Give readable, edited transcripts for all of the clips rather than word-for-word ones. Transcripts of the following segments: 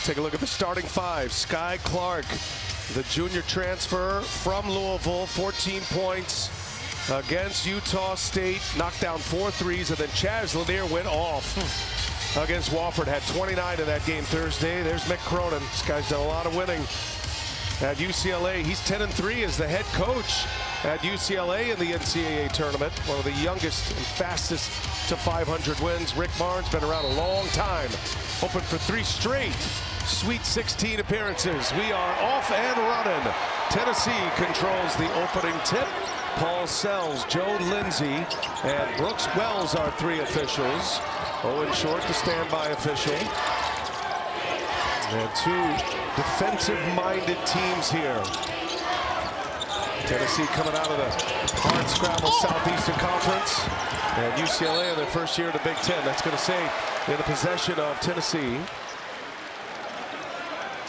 Take a look at the starting five. Sky Clark, the junior transfer from Louisville, 14 points against Utah State, knocked down 4 threes, and then Chaz Lanier went off against Wofford, had 29 in that game Thursday. There's Mick Cronin. This guy's done a lot of winning at UCLA. He's 10-3 as the head coach at UCLA in the NCAA tournament. One of the youngest and fastest to 500 wins. Rick Barnes been around a long time. Hoping for 3 straight Sweet 16 appearances. We are off and running. Tennessee controls the opening tip. Paul Sells, Joe Lindsay, and Brooks Wells are 3 officials. Owen Short, the standby official. And 2 defensive-minded teams here. Tennessee coming out of the hard scrabble Southeastern Conference. And UCLA in their first year in the Big Ten. That's going to stay in the possession of Tennessee.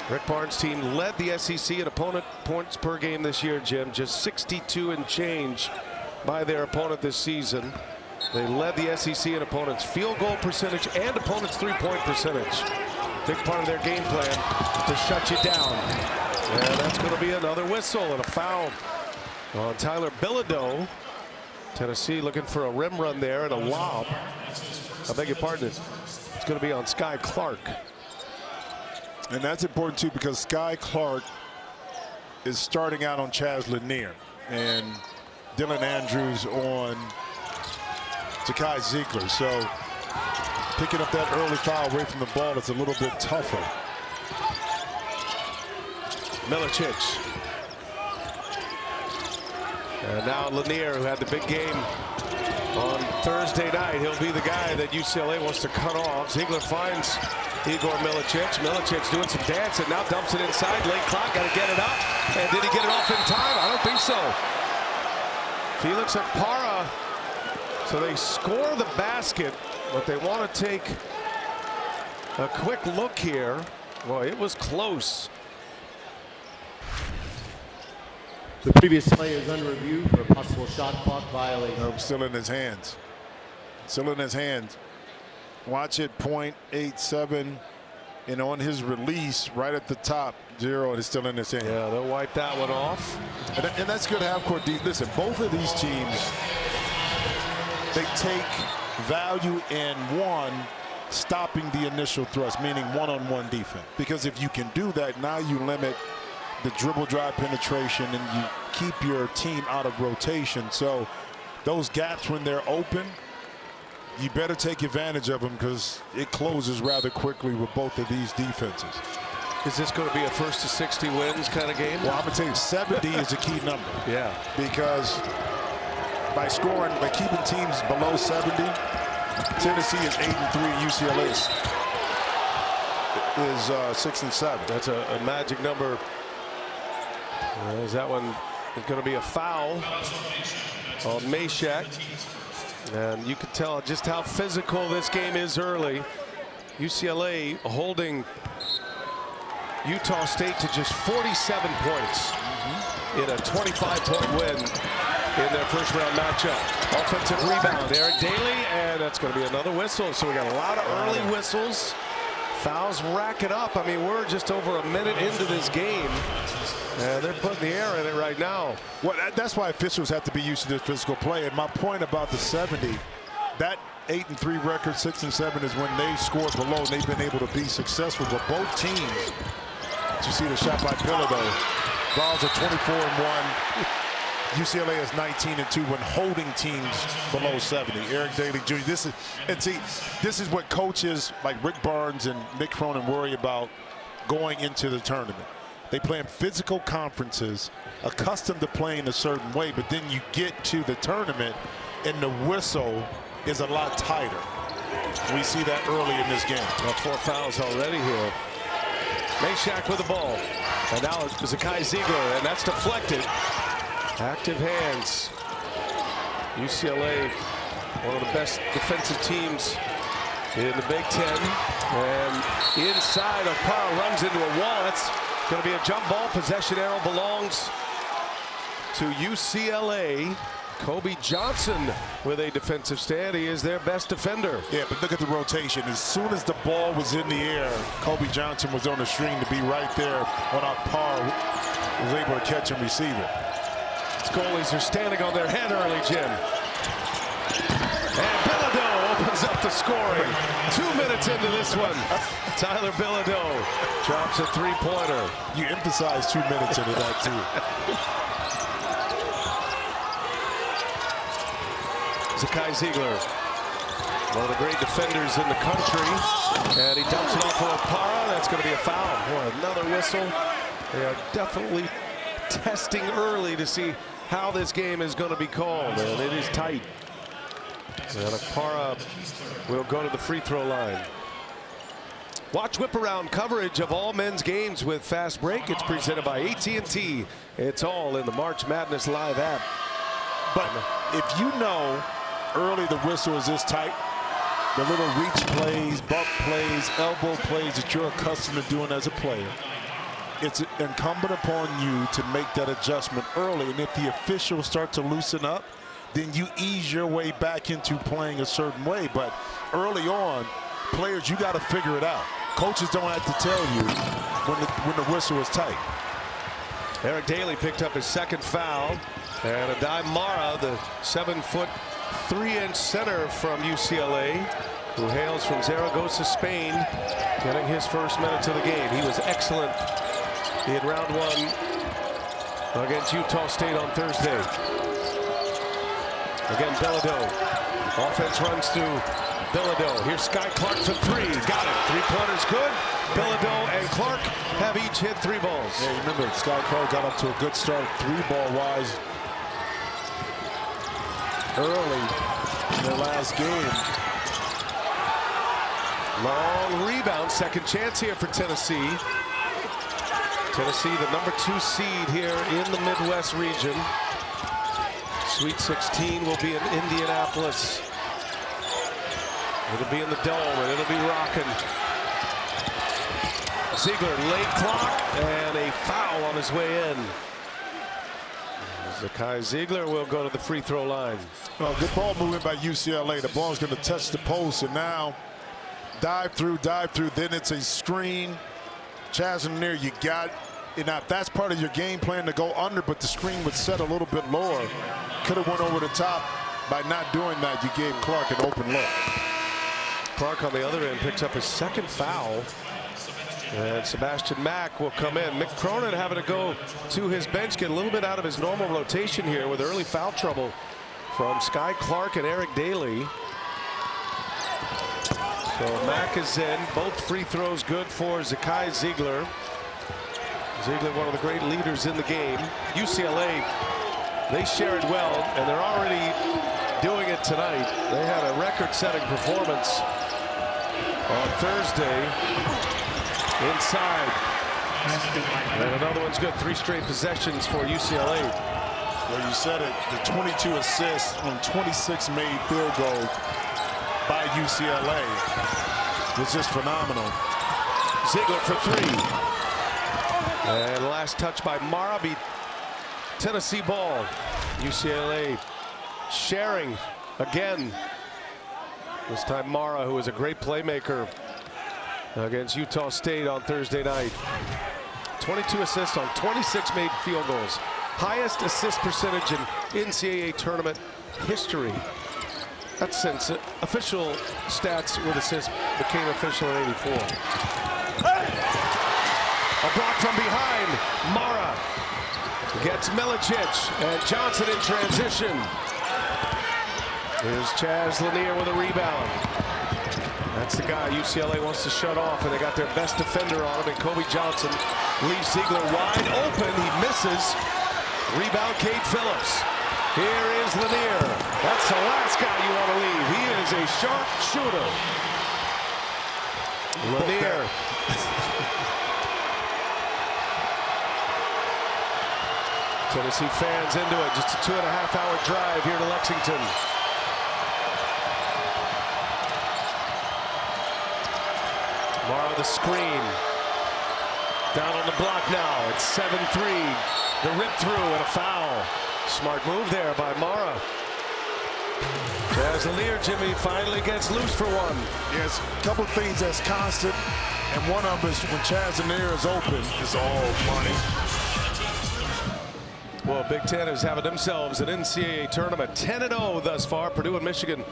Rick Barnes' team led the SEC in opponent points per game this year, Jim. Just 62 and change by their opponent this season. They led the SEC in opponents' field goal percentage and opponents' 3-point percentage. Big part of their game plan to shut you down. And that's going to be another whistle and a foul on Tyler Bilodeau. Tennessee looking for a rim run there and a lob. I beg your pardon. It's going to be on Sky Clark. And that's important too, because Sky Clark is starting out on Chaz Lanier and Dylan Andrews on Zakai Ziegler. So picking up that early foul away from the ball is a little bit tougher. Milicic. And now Lanier, who had the big game on Thursday night. He'll be the guy that UCLA wants to cut off. Ziegler finds Igor Milicic. Milicic doing some dancing, now dumps it inside. Late clock, got to get it up. And did he get it off in time? I don't think so. Felix Akpara. So they score the basket, but they want to take a quick look here. Well, it was close. The previous play is under review for a possible shot clock violation. No, still in his hands. Still in his hands. Watch it, 0.87, and on his release, right at the top, 0, and it's still in his hand. Yeah, they'll wipe that one off. And that's good half-court deep. Listen, both of these teams, they take value in stopping the initial thrust, meaning one-on-one defense. Because if you can do that, now you limit the dribble drive penetration and you keep your team out of rotation. So those gaps when they're open, you better take advantage of them, because it closes rather quickly with both of these defenses. Is this going to be a 1st to 60 wins kind of game? Well, I'm going to tell you, 70 is a key number. Yeah. Because by keeping teams below 70, Tennessee is 8-3, UCLA is 6-7. That's a magic number. Is that one is going to be a foul on Meshack. And you can tell just how physical this game is early. UCLA holding Utah State to just 47 points in a 25-point win in their first round matchup. Offensive rebound, Eric Daly, and that's going to be another whistle. So we got a lot of early whistles. Fouls racking up. I mean, we're just over a minute into this game. And they're putting the air in it right now. Well, that's why officials have to be used to this physical play. And my point about the 70, that 8-3 record, 6-7, is when they scored below and they've been able to be successful. But both teams, you see the shot by Bilodeau. Vols are 24-1. UCLA is 19-2 when holding teams below 70. Eric Daly Jr. This is what coaches like Rick Barnes and Mick Cronin worry about going into the tournament. They play in physical conferences, accustomed to playing a certain way, but then you get to the tournament and the whistle is a lot tighter. We see that early in this game. Well, 4 fouls already here. Meshack with the ball. And now it's Zakai Ziegler, and that's deflected. Active hands. UCLA, one of the best defensive teams in the Big Ten. And inside, Akpara runs into a wall. That's going to be a jump ball. Possession arrow belongs to UCLA. Kobe Johnson with a defensive stand. He is their best defender. Yeah, but look at the rotation. As soon as the ball was in the air, Kobe Johnson was on the string to be right there on our par, was able to catch and receive it. Goalies are standing on their head early, Jim. And Bilodeau opens up the scoring. 2 minutes into this one. Tyler Bilodeau drops a three-pointer. You emphasized 2 minutes into that, too. Zakai Ziegler, one of the great defenders in the country. And he dumps it off for Opara. That's going to be a foul. Boy, another whistle. They are definitely testing early to see how this game is going to be called, and it is tight. And Opara will go to the free throw line. Watch whip around coverage of all men's games with Fast Break. It's presented by AT&T. It's all in the March Madness Live app. But if you know early the whistle is this tight, the little reach plays, bump plays, elbow plays that you're accustomed to doing as a player, it's incumbent upon you to make that adjustment early. And if the officials start to loosen up, then you ease your way back into playing a certain way. But early on, players, you got to figure it out. Coaches don't have to tell you when the whistle is tight. Eric Daly picked up his second foul. And Adai Mara, the 7-foot, 3-inch center from UCLA, who hails from Zaragoza, Spain, getting his first minutes of the game. He was excellent in round one against Utah State on Thursday. Again, Bilodeau. Offense runs through Bilodeau. Here's Sky Clark for three. Got it. Three-pointers good. Bilodeau and Clark have each hit 3 balls. Yeah, you remember Sky Clark got up to a good start 3-ball-wise early in their last game. Long rebound. Second chance here for Tennessee. Tennessee, the #2 seed here in the Midwest region. Sweet 16 will be in Indianapolis. It'll be in the Dome, and it'll be rocking. Ziegler, late clock, and a foul on his way in. Zakai Ziegler will go to the free throw line. Well, good ball movement by UCLA. The ball is going to touch the post, and now dive through, then it's a screen. Chaz in there, you got, and now if that's part of your game plan to go under, but the screen would set a little bit lower. Could have went over the top. By not doing that, you gave Clark an open look. Clark on the other end picks up his second foul. And Sebastian Mack will come in. Mick Cronin having to go to his bench, get a little bit out of his normal rotation here with early foul trouble from Sky Clark and Eric Daly. So Mack is in. Both free throws good for Zakai Ziegler. Ziegler, one of the great leaders in the game. UCLA, they share it well, and they're already doing it tonight. They had a record-setting performance on Thursday. Inside. And another one's good. 3 straight possessions for UCLA. Well, you said it. The 22 assists on 26 made field goals by UCLA was just phenomenal. Ziegler for 3. And last touch by Mara beat Tennessee ball. UCLA sharing again. This time Mara, who is a great playmaker against Utah State on Thursday night. 22 assists on 26 made field goals. Highest assist percentage in NCAA tournament history. That's since official stats with assists became official in '84. A block from behind. Mara gets Milicic, and Johnson in transition. Here's Chaz Lanier with a rebound. That's the guy UCLA wants to shut off, and they got their best defender on him, and Kobe Johnson leaves Ziegler wide open. He misses. Rebound, Cade Phillips. Here is Lanier. That's the last guy you want to leave. He is a sharp shooter. Lanier. Tennessee fans into it. Just a 2.5-hour drive here to Lexington. Mara the screen. Down on the block now. It's 7-3. The rip through and a foul. Smart move there by Mara. Chaz Lanier, Jimmy, finally gets loose for one. Yes, a couple of things that's constant, and one of them is when Chaz Lanier is open, it's all money. Well, Big Ten is having themselves an NCAA tournament. 10-0 thus far. Purdue and Michigan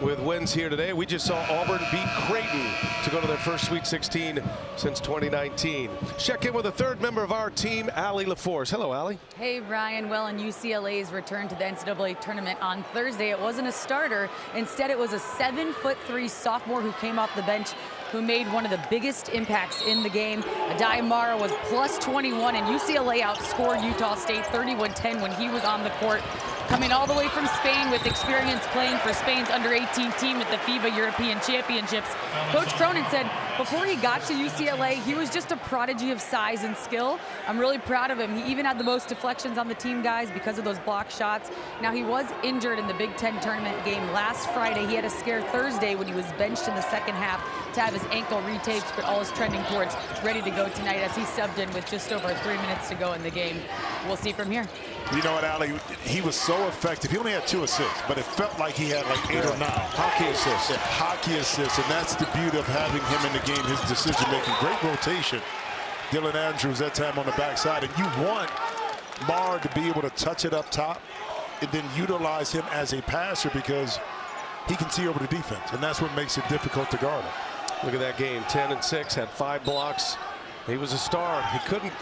with wins here today. We just saw Auburn beat Creighton to go to their first Sweet 16 since 2019. Check in with a third member of our team, Allie LaForce. Hello, Allie. Hey, Ryan. Well, in UCLA's return to the NCAA tournament on Thursday, it wasn't a starter. Instead, it was a 7'3" sophomore who came off the bench who made one of the biggest impacts in the game. Adai Mara was plus 21, and UCLA outscored Utah State 31-10 when he was on the court. Coming all the way from Spain with experience playing for Spain's under-18 team at the FIBA European Championships. Coach Cronin said before he got to UCLA, he was just a prodigy of size and skill. I'm really proud of him. He even had the most deflections on the team, guys, because of those block shots. Now, he was injured in the Big Ten tournament game last Friday. He had a scare Thursday when he was benched in the second half to have his ankle retaped, but all is trending towards ready to go tonight as he subbed in with just over 3 minutes to go in the game. We'll see from here. You know what, Allie? He was so effective. He only had 2 assists, but it felt like he had like 8 or 9. Hockey assists. Yeah, hockey assists, and that's the beauty of having him in the game, his decision-making. Great rotation. Dylan Andrews that time on the backside, and you want Mara to be able to touch it up top and then utilize him as a passer because he can see over the defense, and that's what makes it difficult to guard him. Look at that game, 10-6, had 5 blocks. He was a star. He couldn't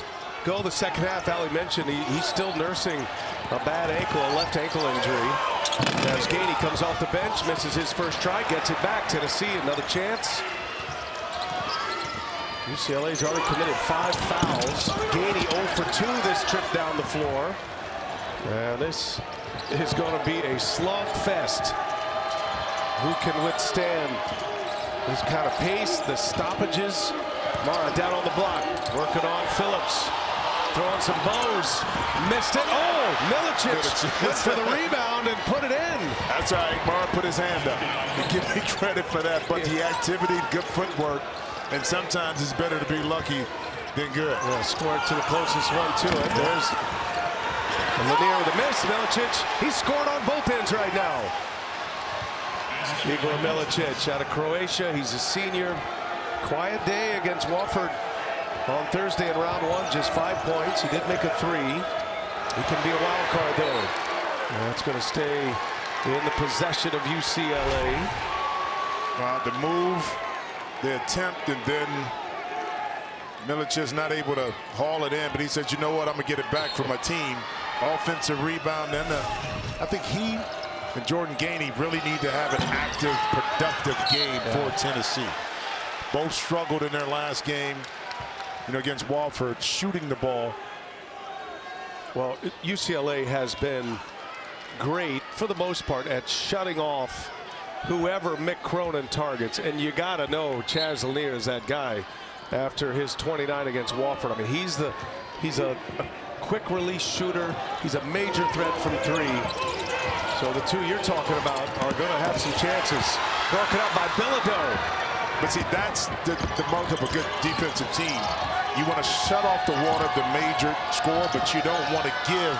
go the second half. Allie mentioned he's still nursing a bad ankle, a left ankle injury. As Gainey comes off the bench, misses his first try, gets it back. Tennessee, another chance. UCLA's already committed 5 fouls. Gainey 0 for 2 this trip down the floor. And this is going to be a slugfest. Who can withstand this kind of pace, the stoppages? Mara down on the block, working on Phillips. Throwing some bows, missed it. Oh, Milicic went for the rebound and put it in. That's right, Mara put his hand up. You give me credit for that, but the activity, good footwork, and sometimes it's better to be lucky than good. Yeah, scored to the closest one to it. There's Lanier with a miss. Milicic, he scored on both ends right now. Igor Milicic out of Croatia. He's a senior. Quiet day against Wofford on Thursday in round 1, just 5 points. He did make a 3. He can be a wild card though. That's going to stay in the possession of UCLA. The move, the attempt, and then Milicic's not able to haul it in, but he said, you know what, I'm going to get it back for my team. Offensive rebound, and I think he and Jordan Gainey really need to have an active, productive game for Tennessee. Both struggled in their last game, against Wofford, shooting the ball. Well, UCLA has been great for the most part at shutting off whoever Mick Cronin targets, and you got to know Chaz Lanier is that guy after his 29 against Wofford. I mean, he's a quick release shooter. He's a major threat from 3. So the 2 you're talking about are going to have some chances. Broken up by Bilodeau. But see, that's the mark of a good defensive team. You want to shut off the water, the major score, but you don't want to give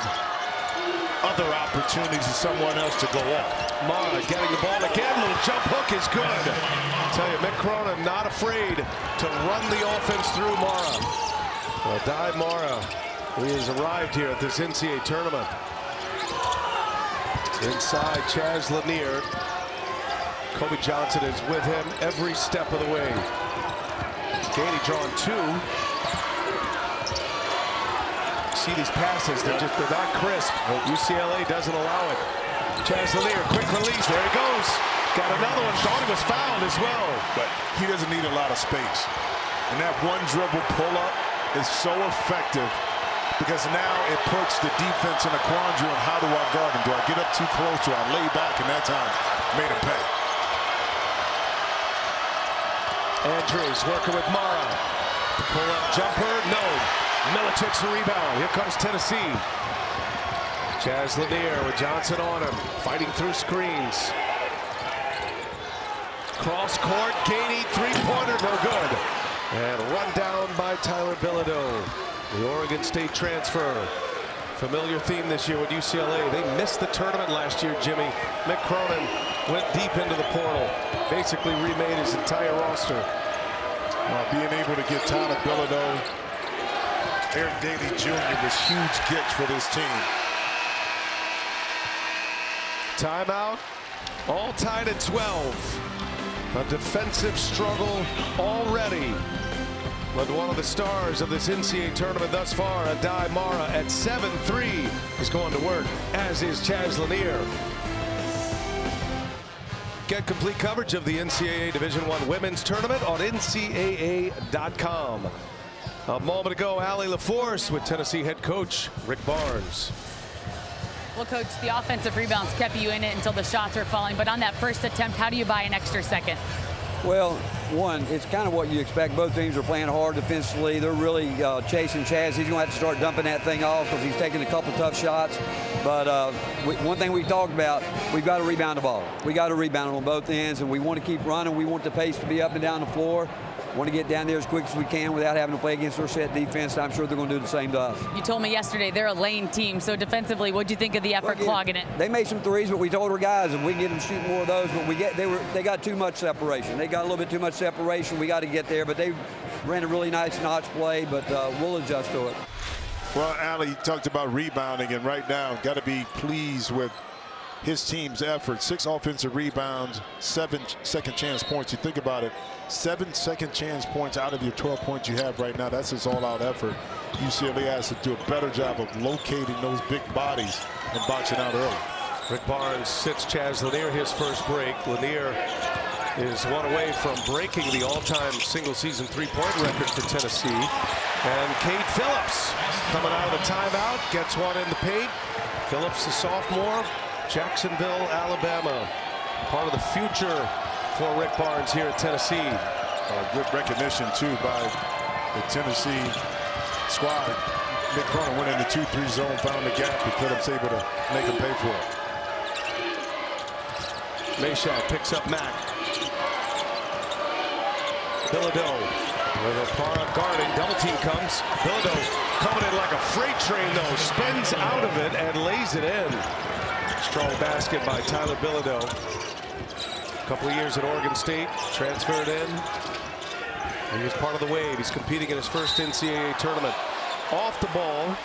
other opportunities to someone else to go off. Mara getting the ball again. Little jump hook is good. I tell you, Mick Cronin not afraid to run the offense through Mara. Well, Adai Mara, he has arrived here at this NCAA tournament. Inside, Chaz Lanier. Kobe Johnson is with him every step of the way. Gainey drawing 2. See these passes, they're not crisp. UCLA doesn't allow it. Chaz Lanier, quick release, there he goes. Got another one, thought he was fouled as well. But he doesn't need a lot of space. And that one dribble pull-up is so effective because now it puts the defense in a quandary on how do I guard him? Do I get up too close? Do I lay back? And that time made him pay. Andrews working with Mara. Pull-up jumper, no. Milicic's the rebound. Here comes Tennessee. Chaz Lanier with Johnson on him, fighting through screens. Cross court, Gainey, 3-pointer, no good. And run down by Tyler Bilodeau, the Oregon State transfer Familiar theme this year with UCLA. They missed the tournament last year, Jimmy. Mick Cronin went deep into the portal, basically remade his entire roster. Being able to get Tyler Bilodeau, Eric Daly Jr. was huge gets for this team. Timeout. All tied at 12. A defensive struggle already. But one of the stars of this NCAA tournament thus far, Adai Mara at 7-3, is going to work, as is Chaz Lanier. Get complete coverage of the NCAA Division I Women's Tournament on NCAA.com. A moment ago, Allie LaForce with Tennessee head coach Rick Barnes. Well, Coach, the offensive rebounds kept you in it until the shots were falling. But on that first attempt, how do you buy an extra second? Well, one, it's kind of what you expect. Both teams are playing hard defensively. They're really chasing Chaz. He's going to have to start dumping that thing off because he's taking a couple tough shots. But one thing we talked about, we've got to rebound the ball. We got to rebound it on both ends, and we want to keep running. We want the pace to be up and down the floor. Want to get down there as quick as we can without having to play against their set defense. I'm sure they're going to do the same to us. You told me yesterday they're a lane team. So defensively, what'd you think of the effort clogging it? They made some threes, but we told our guys if we can get them shooting more of those. But they got too much separation. They got a little bit too much separation. We got to get there. But they ran a really nice notch play. But we'll adjust to it. Well, Allie talked about rebounding, and right now got to be pleased with his team's effort. 6 offensive rebounds, 7 second chance points. You think about it, 7 second chance points out of your 12 points you have right now. That's his all-out effort. UCLA has to do a better job of locating those big bodies and boxing out early. Rick Barnes sits Chaz Lanier his first break. Lanier is one away from breaking the all-time single-season three-point record for Tennessee. And Kate Phillips coming out of the timeout, gets one in the paint. Phillips, the sophomore, Jacksonville, Alabama. Part of the future for Rick Barnes here at Tennessee. Good recognition, too, by the Tennessee squad. Mick Cronin went in the 2-3 zone, found the gap, and Phillips able to make him pay for it. Meshack picks up Mack. Bilodeau with a Para guarding. Double team comes. Bilodeau coming in like a freight train, though. Spins out of it and lays it in. Strong basket by Tyler Bilodeau. A couple of years at Oregon State, transferred in. He was part of the wave. He's competing in his first NCAA tournament. Off the ball,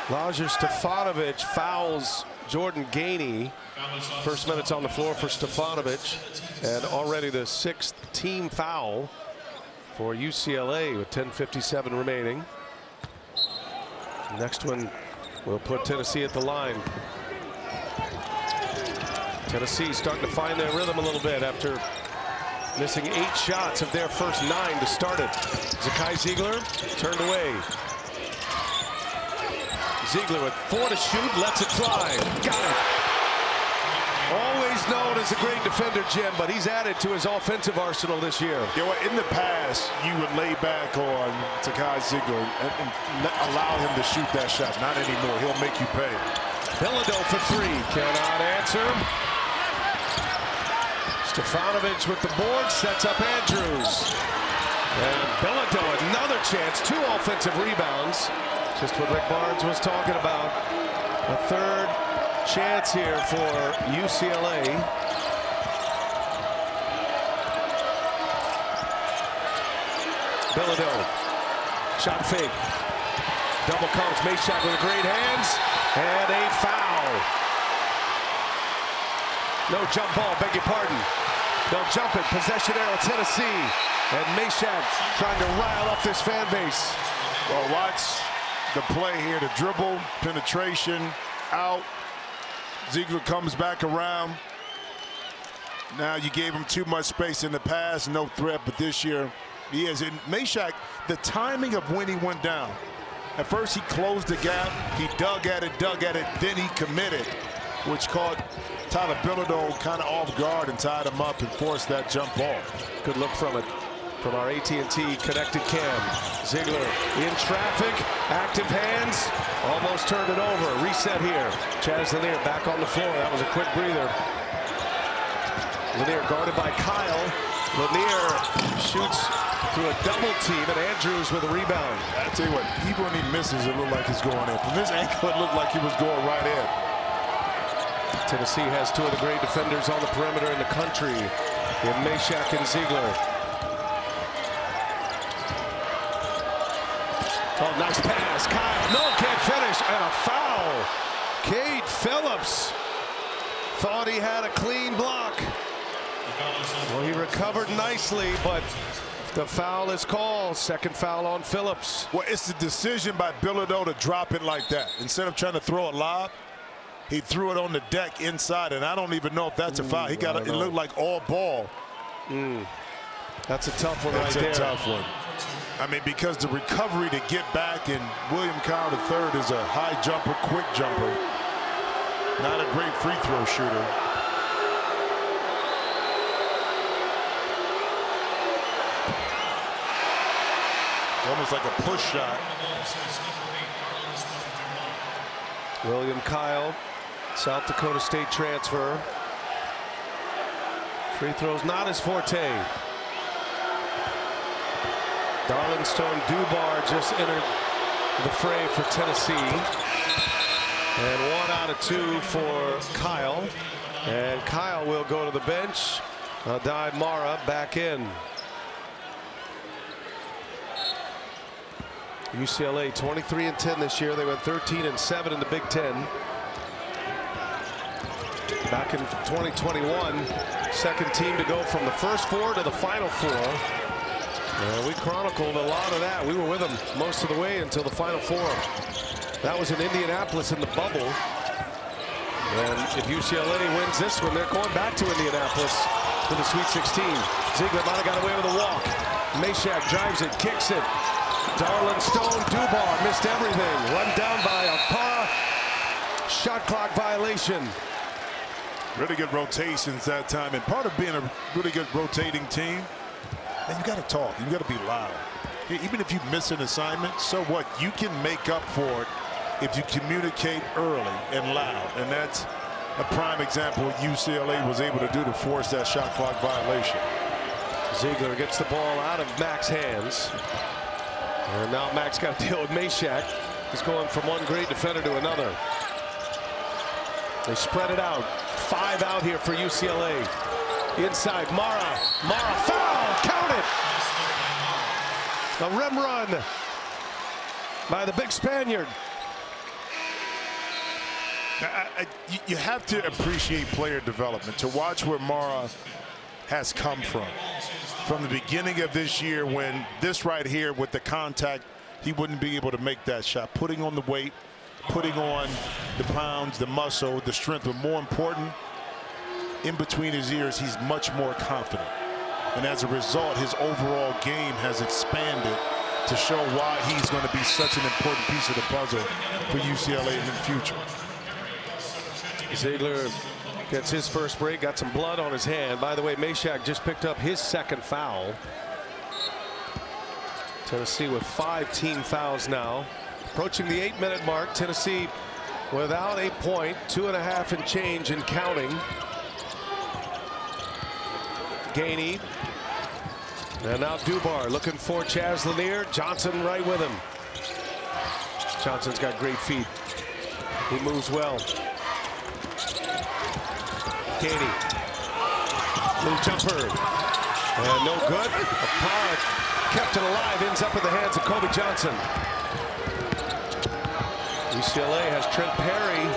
Lajer Stefanovic fouls Jordan Gainey. First minutes on the floor for Stefanovic, and already the 6th team foul for UCLA with 10:57 remaining. Next one will put Tennessee at the line. Tennessee starting to find their rhythm a little bit after missing 8 shots of their first 9 to start it. Zakai Ziegler turned away. Ziegler with 4 to shoot, lets it fly. Got it. Always known as a great defender, Jim, but he's added to his offensive arsenal this year. You know, in the past, you would lay back on Zakai Ziegler and allow him to shoot that shot. Not anymore. He'll make you pay. Bilodeau for 3. Cannot answer. Stefanovic with the board, sets up Andrews. And Bilodeau, another chance, 2 offensive rebounds. Just what Rick Barnes was talking about. A 3rd chance here for UCLA. Bilodeau, shot fake. Double comes, Meshack with great hands. And a foul. No jump ball, beg your pardon. No jump it, possession arrow, Tennessee. And Meshack trying to rile up this fan base. Well, watch the play here, the dribble, penetration, out. Ziegler comes back around. Now you gave him too much space in the past, no threat, but this year he is. And Meshack, the timing of when he went down. At first he closed the gap, he dug at it, then he committed, which caught Tyler Bilodeau kind of off guard and tied him up and forced that jump ball. Good look from it, from our AT&T connected cam. Ziegler in traffic, active hands, almost turned it over. Reset here. Chaz Lanier back on the floor. That was a quick breather. Lanier guarded by Kyle. Lanier shoots through a double team, and Andrews with a rebound. I tell you what, even when he misses, it looked like he's going in. From his ankle, it looked like he was going right in. Tennessee has two of the great defenders on the perimeter in the country, in Meshack and Ziegler. Oh, nice pass. Kyle, no, can't finish, and a foul. Cade Phillips thought he had a clean block. Well, he recovered nicely, but the foul is called. Second foul on Phillips. Well, it's the decision by Bilodeau to drop it like that. Instead of trying to throw a lob, he threw it on the deck inside, and I don't even know if that's a foul. He got it looked like all ball. That's a tough one That's right there. That's a tough one. I mean, because the recovery to get back, and William Kyle III is a high jumper, quick jumper. Not a great free throw shooter. Almost like a push shot. William Kyle, South Dakota State transfer. Free throws not his forte. Darlington Dubar just entered the fray for Tennessee. And 1 out of 2 for Kyle. And Kyle will go to the bench. Adai Mara back in. UCLA 23-10 this year. They went 13-7 in the Big Ten. Back in 2021, second team to go from the first 4 to the final 4. We chronicled a lot of that. We were with them most of the way until the final 4. That was in Indianapolis in the bubble. And if UCLA wins this one, they're going back to Indianapolis to the Sweet 16. Ziegler might have got away with a walk. Meshack drives it, kicks it. Darlington Dubar missed everything. Run down by Akpara. Shot clock violation. Really good rotations that time. And part of being a really good rotating team, and you got to talk. You got to be loud. Even if you miss an assignment, so what? You can make up for it if you communicate early and loud. And that's a prime example what UCLA was able to do to force that shot clock violation. Ziegler gets the ball out of Mac's hands. And now Mac's got to deal with Meshack. He's going from one great defender to another. They spread it out. 5 out here for UCLA. Inside, Mara. Mara, foul! Count it! A rim run by the big Spaniard. You have to appreciate player development. To watch where Mara has come from the beginning of this year, when this right here with the contact, he wouldn't be able to make that shot. Putting on the weight, putting on the pounds, the muscle, the strength, but more important, in between his ears, he's much more confident. And as a result, his overall game has expanded to show why he's going to be such an important piece of the puzzle for UCLA in the future. Ziegler gets his first break, got some blood on his hand. By the way, Meshack just picked up his second foul. Tennessee with 5 team fouls now. Approaching the 8-minute mark. Tennessee without a point, 2.5 and change and counting. Gainey. And now Dubar looking for Chaz Lanier. Johnson right with him. Johnson's got great feet. He moves well. Gainey. Little jumper. And no good. Akpara kept it alive. Ends up in the hands of Kobe Johnson. UCLA has Trent Perry.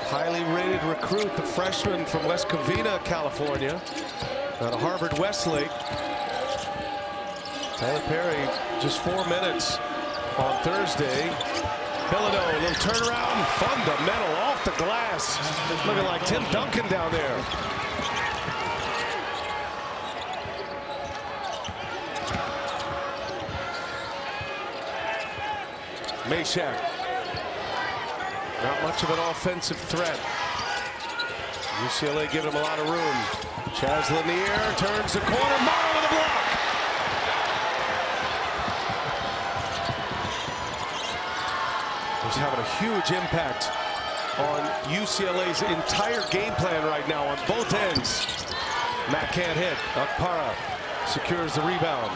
Highly rated recruit, the freshman from West Covina, California, out of Harvard Westlake. Tyler Perry, just 4 minutes on Thursday. Bilodeau, a little turnaround, fundamental off the glass. Looking like Tim Duncan down there. Meshack. Not much of an offensive threat. UCLA giving him a lot of room. Chaz Lanier turns the corner. Mara with a block. He's having a huge impact on UCLA's entire game plan right now on both ends. Matt can't hit. Akpara secures the rebound.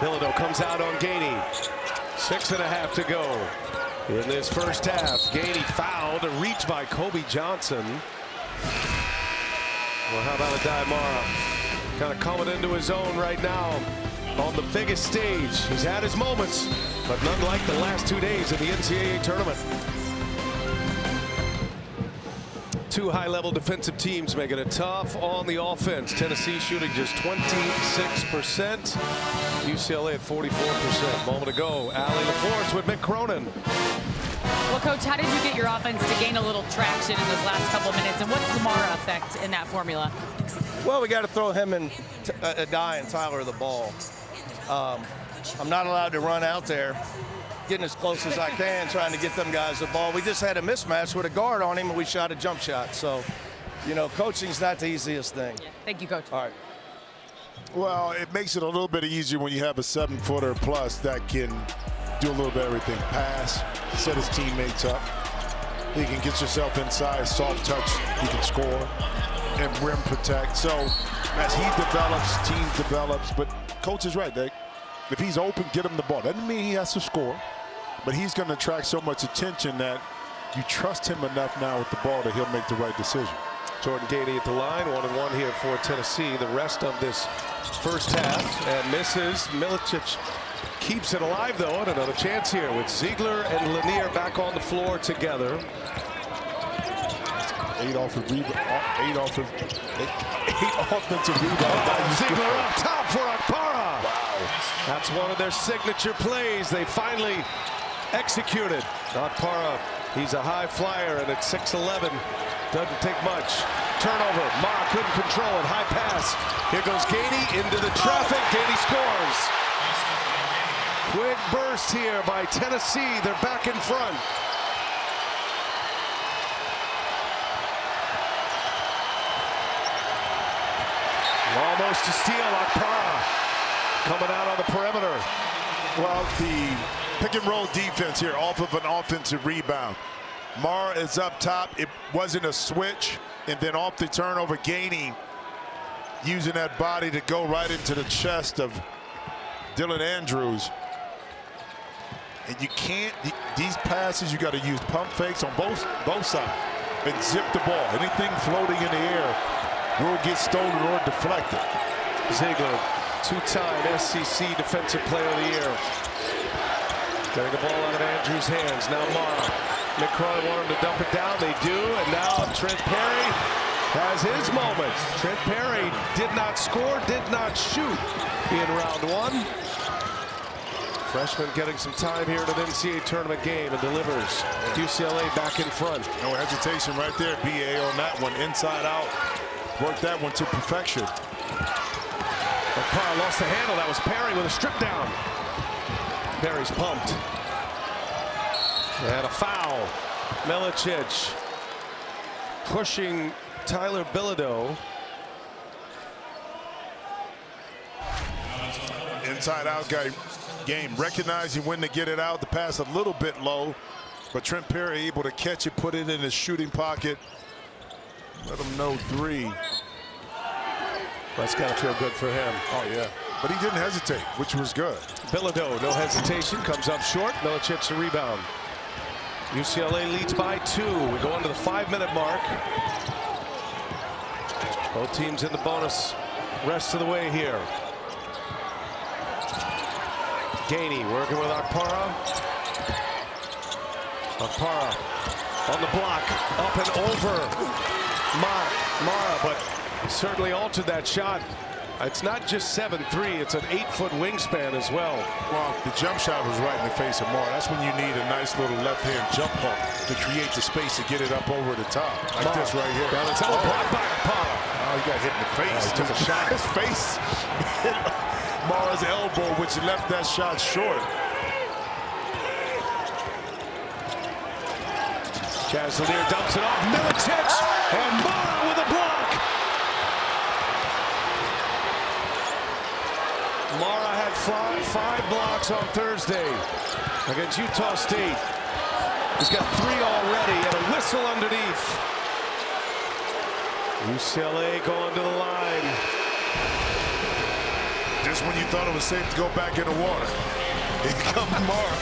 Bilodeau comes out on Gainey. 6.5 to go in this first half. Gainey fouled, a reach by Kobe Johnson. Well, how about Adai-Mara? Kind of coming into his own right now on the biggest stage. He's had his moments, but none like the last 2 days of the NCAA tournament. Two high-level defensive teams making it tough on the offense. Tennessee shooting just 26%. UCLA at 44%. Moment ago, Allie LaForce with Mick Cronin. Well, Coach, how did you get your offense to gain a little traction in those last couple of minutes? And what's the Mara effect in that formula? Well, we got to throw him and Adai and Tyler the ball. I'm not allowed to run out there, getting as close as I can, trying to get them guys the ball. We just had a mismatch with a guard on him, and we shot a jump shot. So, you know, coaching's not the easiest thing. Yeah. Thank you, Coach. All right. Well, it makes it a little bit easier when you have a 7-footer plus that can do a little bit of everything. Pass, set his teammates up. He can get yourself inside, soft touch, he can score, and rim protect. So as he develops, team develops, but Coach is right, Nick. If he's open, get him the ball. Doesn't mean he has to score, but he's going to attract so much attention that you trust him enough now with the ball that he'll make the right decision. Jordan Gainey at the line, 1-1 here for Tennessee. The rest of this first half, and misses. Milicic keeps it alive, though, and another chance here with Ziegler and Lanier back on the floor together. 8 offensive rebounds. Ziegler up top for Akpara. Wow. That's one of their signature plays. They finally executed. Akpara, he's a high flyer, and at 6'11", doesn't take much. Turnover. Mara couldn't control it. High pass. Here goes Gainey into the traffic. Gainey scores. Quick burst here by Tennessee. They're back in front. Almost a steal. Akpara coming out on the perimeter. Well, the pick and roll defense here off of an offensive rebound. Mara is up top. It wasn't a switch. And then off the turnover, Gainey using that body to go right into the chest of Dylan Andrews. And you can't, these passes, you got to use pump fakes on both sides and zip the ball. Anything floating in the air will get stolen or deflected. Ziegler, two-time SEC Defensive Player of the Year. Getting the ball out of Andrews' hands. Now Mara. Mick Cronin wanted him to dump it down. They do. And now Trent Perry has his moment. Trent Perry did not score, did not shoot in round one. Freshman getting some time here to the NCAA tournament game and delivers. UCLA back in front. No hesitation right there, BA, on that one. Inside out. Worked that one to perfection. Akpara lost the handle. That was Perry with a strip down. Perry's pumped. And a foul. Milicic pushing Tyler Bilodeau. Inside out guy game. Recognizing when to get it out. The pass a little bit low. But Trent Perry able to catch it, put it in his shooting pocket. Let him know 3. That's got to feel good for him. Oh, yeah. But he didn't hesitate, which was good. Bilodeau, no hesitation, comes up short. Milicic a rebound. UCLA leads by 2. We go into the 5-minute mark. Both teams in the bonus rest of the way here. Gainey working with Akpara. Akpara on the block, up and over Mara, but certainly altered that shot. It's not just 7'3", it's an 8-foot wingspan as well. Well, the jump shot was right in the face of Mara. That's when you need a nice little left-hand jump hook to create the space to get it up over the top. Like Mara, this right here. down the top, blocked by Akpara. Oh, he got hit in the face. He took a shot. His face hit Mara's elbow, which left that shot short. Lanier dumps it off. Milicic and Mara with a block. Mara had five blocks on Thursday against Utah State. He's got 3 already and a whistle underneath. UCLA going to the line. Just when you thought it was safe to go back in the water, here comes Mara.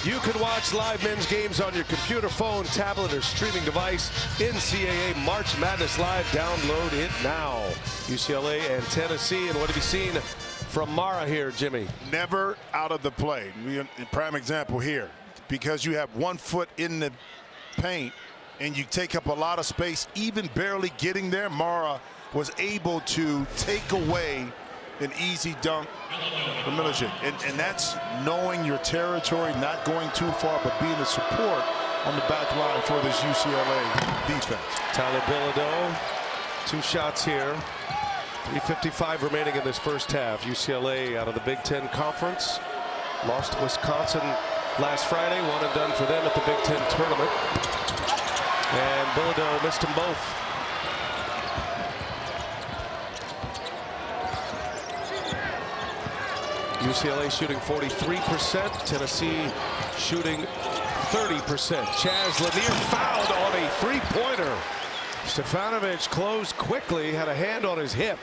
You can watch live men's games on your computer, phone, tablet, or streaming device. NCAA March Madness Live. Download it now. UCLA and Tennessee. And what have you seen from Mara here, Jimmy? Never out of the play. Prime example here. Because you have 1 foot in the paint and you take up a lot of space, even barely getting there, Mara was able to take away an easy dunk from Milicic. And that's knowing your territory, not going too far, but being a support on the back line for this UCLA defense. Tyler Bilodeau, 2 shots here. 3:55 remaining in this first half. UCLA out of the Big Ten Conference. Lost to Wisconsin last Friday. 1 and done for them at the Big Ten tournament. And Bilodeau missed them both. UCLA shooting 43%. Tennessee shooting 30%. Chaz Lanier fouled on a 3-pointer. Stefanovic closed quickly, had a hand on his hip.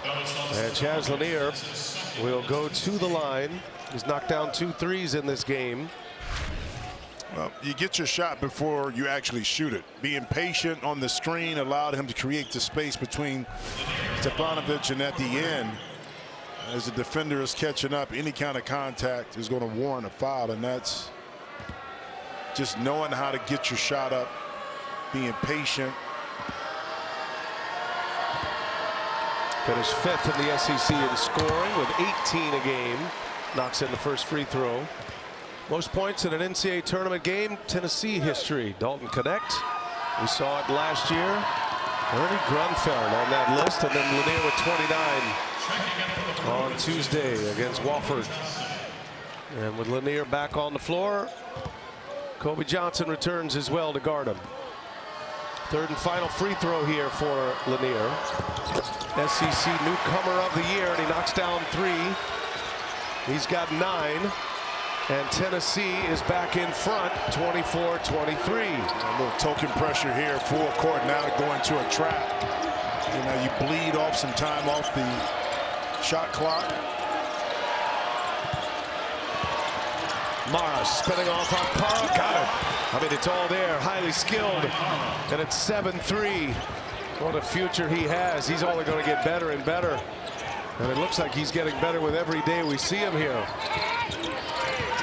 And Chaz Lanier will go to the line. He's knocked down 2 threes in this game. Well, you get your shot before you actually shoot it. Being patient on the screen allowed him to create the space between Stefanovic, and at the end, as the defender is catching up, any kind of contact is going to warrant a foul, and that's just knowing how to get your shot up, being patient. Finished 5th in the SEC in scoring with 18 a game. Knocks in the first free throw. Most points in an NCAA tournament game, Tennessee history. Dalton Connect. We saw it last year. Ernie Grunfeld on that list, and then Lanier with 29 on Tuesday against Wofford. And with Lanier back on the floor, Kobe Johnson returns as well to guard him. 3rd and final free throw here for Lanier. SEC newcomer of the year, and he knocks down 3. He's got 9. And Tennessee is back in front, 24-23. A little token pressure here, full court, now going to a trap. You know, you bleed off some time off the shot clock. Mara spinning off on Parra, got it. I mean, it's all there, highly skilled, and it's 7-3. What a future he has. He's only going to get better and better. And it looks like he's getting better with every day we see him here.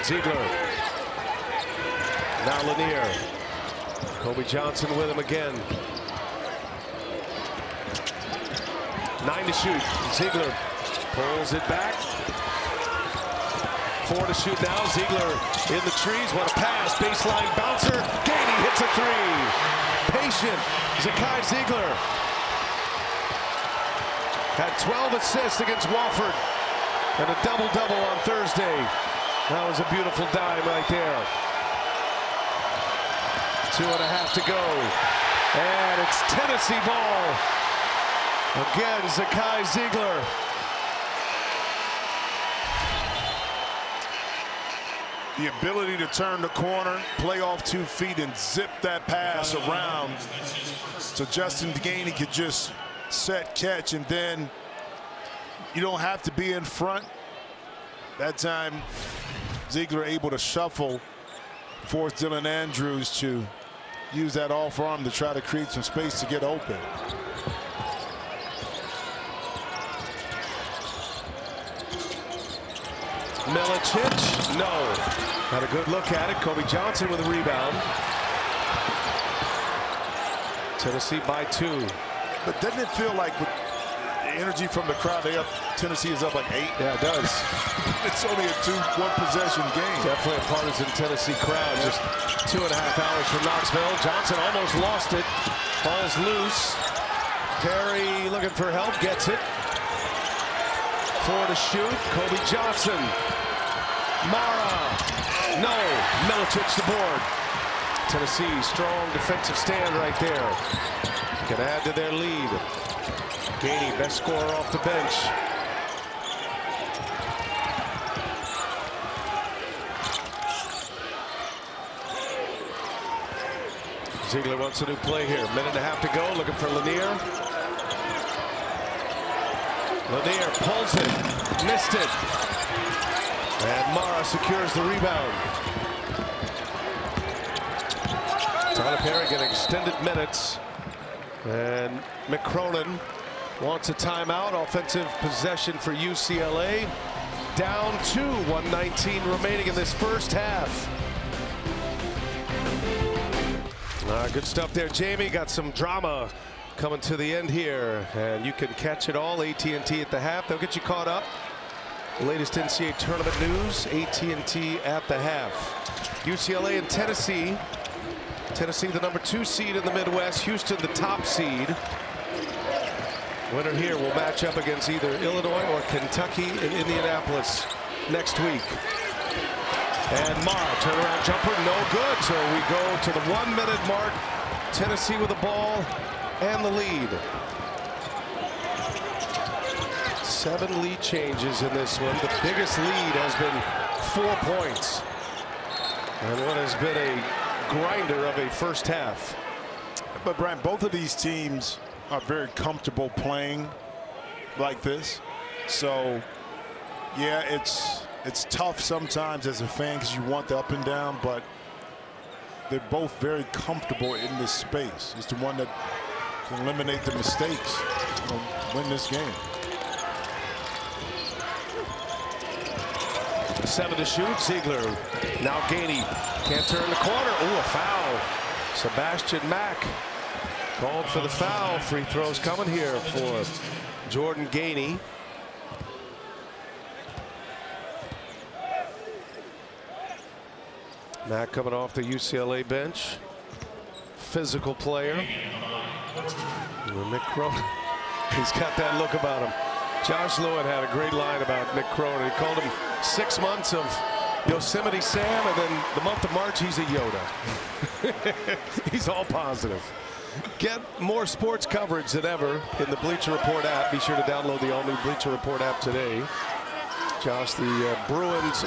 Ziegler. Now Lanier. Kobe Johnson with him again. 9 to shoot. Ziegler pulls it back. 4 to shoot now. Ziegler in the trees. What a pass. Baseline bouncer. Gainey hits a 3. Patient. Zakai Ziegler had 12 assists against Wofford and a double-double on Thursday. That was a beautiful dime right there. 2.5 to go. And it's Tennessee ball. Again, Zakai Ziegler. The ability to turn the corner, play off 2 feet, and zip that pass around. So Justin Gainey could just set, catch, and then you don't have to be in front. That time, Ziegler able to shuffle, force Dylan Andrews to use that off arm to try to create some space to get open. Milicic, no. Had a good look at it. Kobe Johnson with a rebound. Tennessee by 2. But doesn't it feel like with the energy from the crowd, Tennessee is up like 8? Yeah, it does. It's only a 1 possession game. Definitely a partisan Tennessee crowd. Just 2.5 hours from Knoxville. Johnson almost lost it. Ball's loose. Terry looking for help, gets it. 4 to shoot. Kobe Johnson. Mara. No. Milicic the board. Tennessee strong defensive stand right there. can add to their lead. Gainey, best scorer off the bench. Ziegler wants a new play here. Minute and a half to go, looking for Lanier. Lanier pulls it, missed it. And Mara secures the rebound. Tyler Perry getting extended minutes. And McCronin wants a timeout. Offensive possession for UCLA. Down 2, 1:19 remaining in this first half. Good stuff there, Jamie. Got some drama coming to the end here, and you can catch it all. AT&T at the half. They'll get you caught up. Latest NCAA tournament news. AT&T at the half. UCLA and Tennessee. Tennessee, the number 2 seed in the Midwest. Houston, the top seed. Winner here will match up against either Illinois or Kentucky in Indianapolis next week. And Mara, turnaround jumper, no good. So we go to the 1-minute mark. Tennessee with the ball and the lead. 7 lead changes in this one. The biggest lead has been 4 points. And what has been a grinder of a first half. But Brian, both of these teams are very comfortable playing like this. So, yeah, it's tough sometimes as a fan because you want the up and down, but they're both very comfortable in this space. It's the one that can eliminate the mistakes and win this game. 7 to shoot. Ziegler. Now Gainey can't turn the corner. Ooh, a foul. Sebastian Mack called for the foul. Free throws coming here for Jordan Gainey. Mack coming off the UCLA bench. Physical player. Mick Cronin. He's got that look about him. Josh Lewin had a great line about Mick Cronin. He called him 6 months of Yosemite Sam, and then the month of March, he's a Yoda. He's all positive. Get more sports coverage than ever in the Bleacher Report app. Be sure to download the all-new Bleacher Report app today. Josh, the Bruins,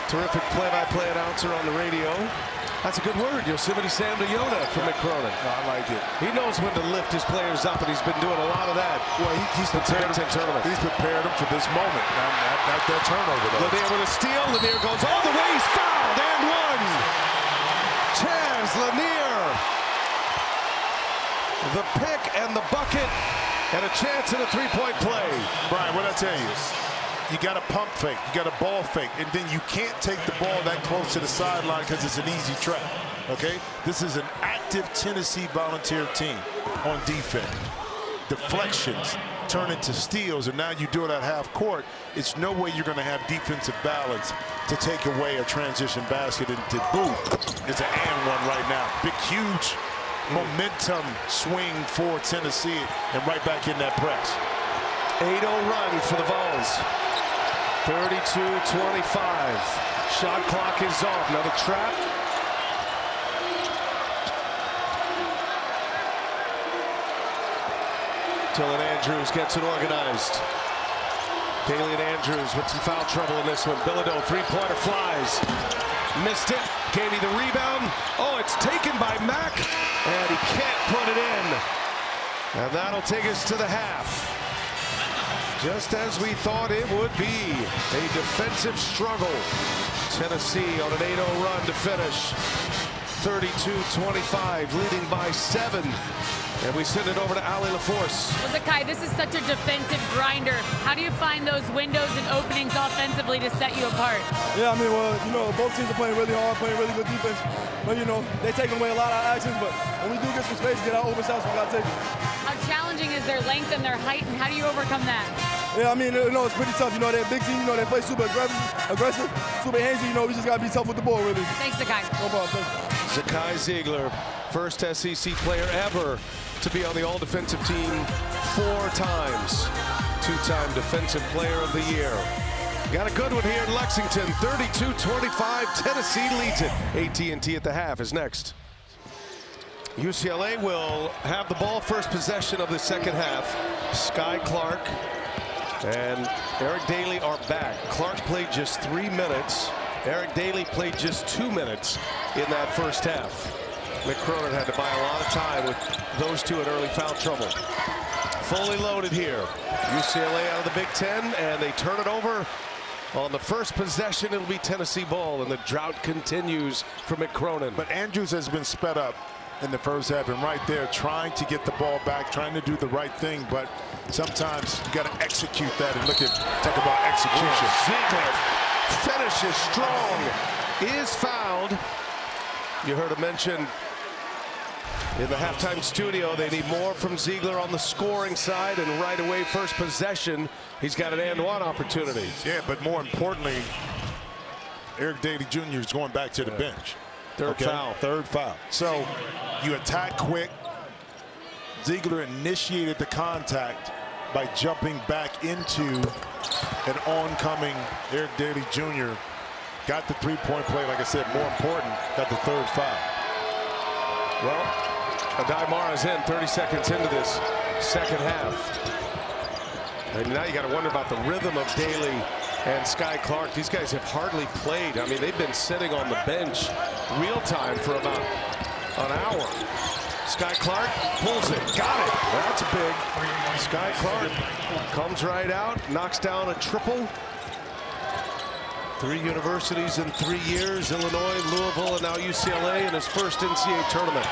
terrific play-by-play announcer on the radio. That's a good word, Yosemite Sam to Yoda from Mick Cronin. No, I like it. He knows when to lift his players up, and he's been doing a lot of that. Well, he's prepared them. He's prepared them for this moment. Not that turnover, though. Lanier with a steal. Lanier goes all the way. He's fouled and one. Chaz Lanier. The pick and the bucket, and a chance at a three-point play. Brian, what I tell you? You got a pump fake, you got a ball fake, and then you can't take the ball that close to the sideline because it's an easy trap, okay? This is an active Tennessee Volunteer team on defense. Deflections turn into steals, and now you do it at half court. It's no way you're going to have defensive balance to take away a transition basket and to boot. It's an and one right now. Big, huge momentum swing for Tennessee, and right back in that press. 8-0 run for the Vols. 32-25. Shot clock is off. Another trap. Dylan Andrews gets it organized. Dalian Andrews with some foul trouble in this one. Bilodeau, three-pointer flies. Missed it. Gainey the rebound. Oh, it's taken by Mack. And he can't put it in. And that'll take us to the half. Just as we thought it would be. A defensive struggle. Tennessee on an 8-0 run to finish. 32-25, leading by 7. And we send it over to Allie LaForce. Well, Zakai, this is such a defensive grinder. How do you find those windows and openings offensively to set you apart? Yeah, I mean, well, you know, both teams are playing really hard, playing really good defense. But, you know, they're taking away a lot of our actions. But when we do get some space, get our open shots, we got to take it. How challenging is their length and their height, and how do you overcome that? Yeah, I mean, you know, it's pretty tough. You know, they're a big team. You know, they play super aggressive, super handsy. You know, we just got to be tough with the ball, really. Thanks, Zakai. No problem. Thank you. Zakai Ziegler, first SEC player ever to be on the all-defensive team 4 times. 2-time defensive player of the year. Got a good one here in Lexington. 32-25, Tennessee leads it. AT&T at the half is next. UCLA will have the ball first possession of the second half. Sky Clark and Eric Daly are back. Clark played just 3 minutes. Eric Daly played just 2 minutes in that first half. Mick Cronin had to buy a lot of time with those two in early foul trouble. Fully loaded here. UCLA out of the Big Ten, and they turn it over. On the first possession, it'll be Tennessee ball, and the drought continues for Mick Cronin. But Andrews has been sped up in the first half, and right there trying to get the ball back, trying to do the right thing, but sometimes you got to execute that. And talk about execution. Ziegler finishes strong, is fouled. You heard him mention in the halftime studio they need more from Ziegler on the scoring side, and right away first possession he's got an and-one opportunity. Yeah, but more importantly, Eric Daly Jr. is going back to the bench. Third foul. Third foul. So you attack quick. Ziegler initiated the contact by jumping back into an oncoming Eric Daly Jr. Got the three-point play, like I said, more important, got the third foul. Well, Adai Mara's in 30 seconds into this second half. And now you got to wonder about the rhythm of Daly and Sky Clark. These guys have hardly played. I mean, they've been sitting on the bench real time for about an hour. Sky Clark pulls it. Got it. That's big. Sky Clark comes right out, knocks down a triple. 3 universities in 3 years, Illinois, Louisville, and now UCLA in his first NCAA tournament.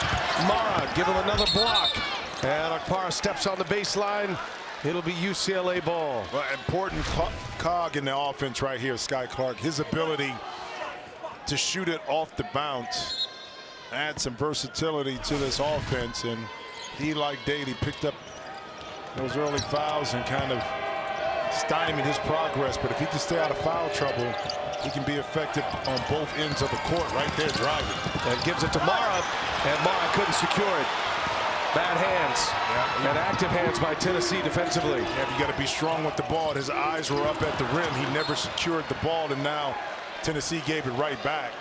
Mara give him another block. And Akpara steps on the baseline. It'll be UCLA ball. Well, important cog in the offense right here, Sky Clark. His ability to shoot it off the bounce, add some versatility to this offense. And he, like Daly, picked up those early fouls and kind of stymied his progress. But if he can stay out of foul trouble, he can be effective on both ends of the court right there driving. And gives it to Mara, and Mara couldn't secure it. Bad hands, and active hands by Tennessee defensively. Yeah, you got to be strong with the ball. His eyes were up at the rim. He never secured the ball, and now Tennessee gave it right back.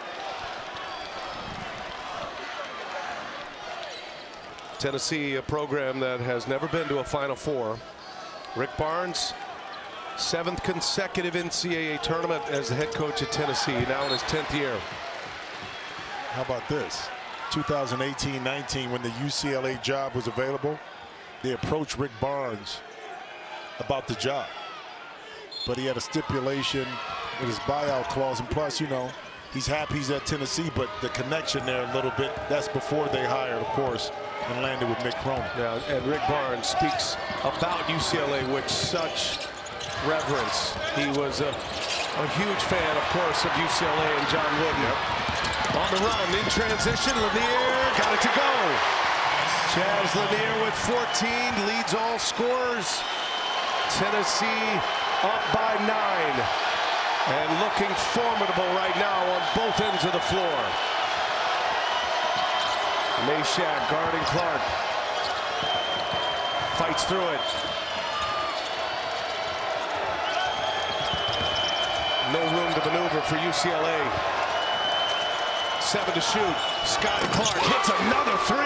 Tennessee, a program that has never been to a Final Four. Rick Barnes, 7th consecutive NCAA tournament as the head coach at Tennessee, now in his 10th year. How about this? 2018-19, when the UCLA job was available, they approached Rick Barnes about the job. But he had a stipulation with his buyout clause, and plus, you know, he's happy he's at Tennessee, but the connection there a little bit, that's before they hired, of course, and landed with Mick Cronin. Yeah, and Rick Barnes speaks about UCLA with such reverence. He was a huge fan, of course, of UCLA and John Wooden. Yep. On the run, in transition, Lanier got it to go. Chaz Lanier with 14, leads all scorers. Tennessee up by 9. And looking formidable right now on both ends of the floor. Meshack guarding Clark. Fights through it. No room to maneuver for UCLA. 7 to shoot. Sky Clark hits another 3.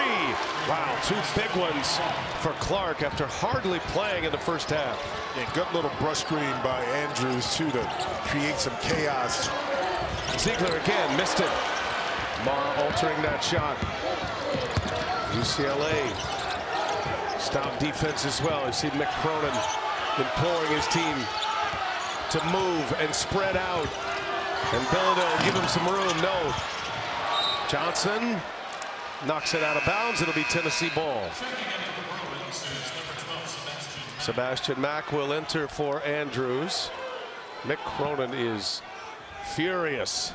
Wow, 2 big ones for Clark after hardly playing in the first half. Yeah, good little brush screen by Andrews, too, to create some chaos. Ziegler again missed it. Mara altering that shot. UCLA stop defense as well. You see Mick Cronin imploring his team to move and spread out. And Bilodeau will give him some room. No. Johnson knocks it out of bounds. It'll be Tennessee ball. Sebastian Mack will enter for Andrews. Mick Cronin is furious,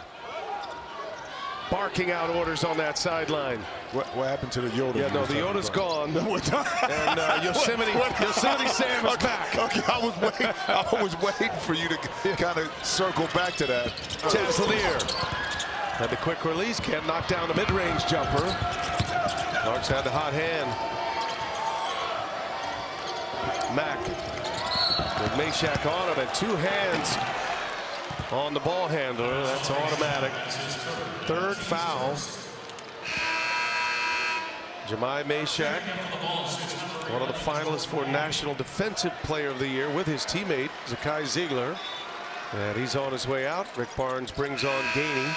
barking out orders on that sideline. What happened to the Yoda? Yeah, no, the Yoda's gone. And Yosemite Sam is back. Okay, I was waiting for you to kind of circle back to that. Chaz Lanier had the quick release, can't knock down the mid-range jumper. Clark's had the hot hand. Mack with Meshack on him, and 2 hands on the ball handler. That's automatic. 3rd foul. Jemai Meshack, one of the finalists for National Defensive Player of the Year with his teammate, Zakai Ziegler. And he's on his way out. Rick Barnes brings on Gainey,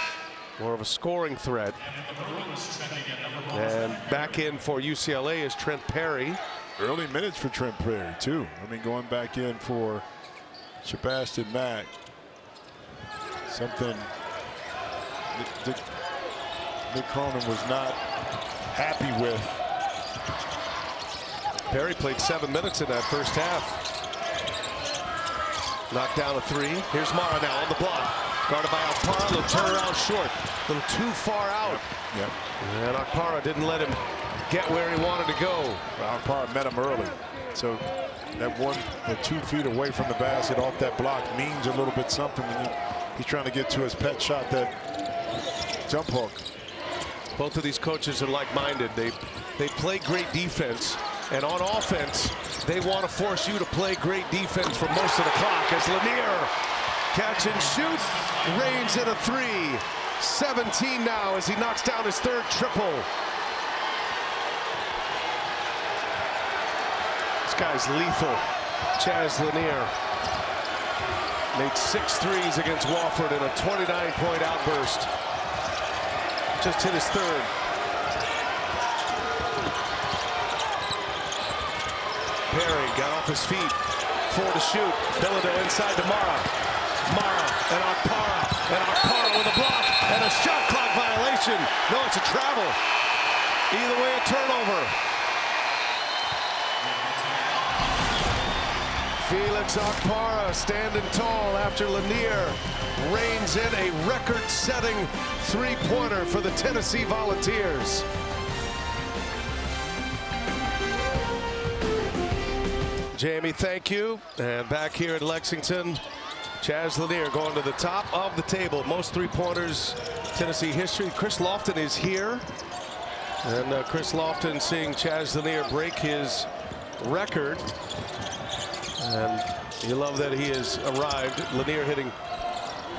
more of a scoring threat. And back in for UCLA is Trent Perry. Early minutes for Trent Perry, too. I mean, going back in for Sebastian Mack. Something Nick Cronin was not happy with. Perry played 7 minutes in that first half. Knocked down a 3. Here's Mara now on the block. Guarded by Akpara. Little turnaround short. A little too far out. Yep. And Akpara didn't let him get where he wanted to go. Akpara met him early. So that 2 feet away from the basket off that block means a little bit something when he's trying to get to his pet shot, that jump hook. Both of these coaches are like-minded. They play great defense. And on offense, they want to force you to play great defense for most of the clock. As Lanier catch and shoot, rains in a 3. 17 now as he knocks down his 3rd triple. This guy's lethal. Chaz Lanier made 6 threes against Wofford in a 29-point outburst. Just hit his 3rd. Perry got off his feet. 4 to shoot. Bilodeau inside to Mara. Mara and Akpara. And Akpara with a block. And a shot clock violation. No, it's a travel. Either way, a turnover. Felix Akpara standing tall after Lanier reins in a record-setting 3-pointer for the Tennessee Volunteers. Jamie, thank you. And back here in Lexington, Chaz Lanier going to the top of the table. Most 3-pointers Tennessee history. Chris Lofton is here. And Chris Lofton seeing Chaz Lanier break his record. And you love that he has arrived. Lanier hitting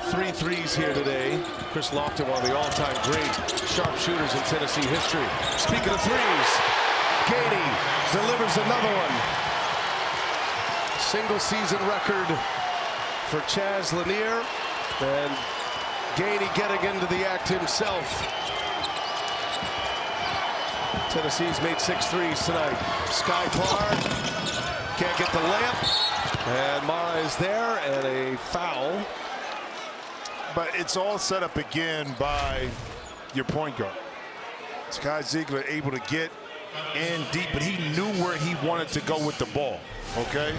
3 threes here today. Chris Lofton, one of the all-time great sharpshooters in Tennessee history. Speaking of threes, Gainey delivers another one. Single season record for Chaz Lanier, and Gainey getting into the act himself. Tennessee's made 6 threes tonight. Sky Clark can't get the layup, and Mara is there, and a foul. But it's all set up again by your point guard. Sky Ziegler able to get in deep, but he knew where he wanted to go with the ball, okay?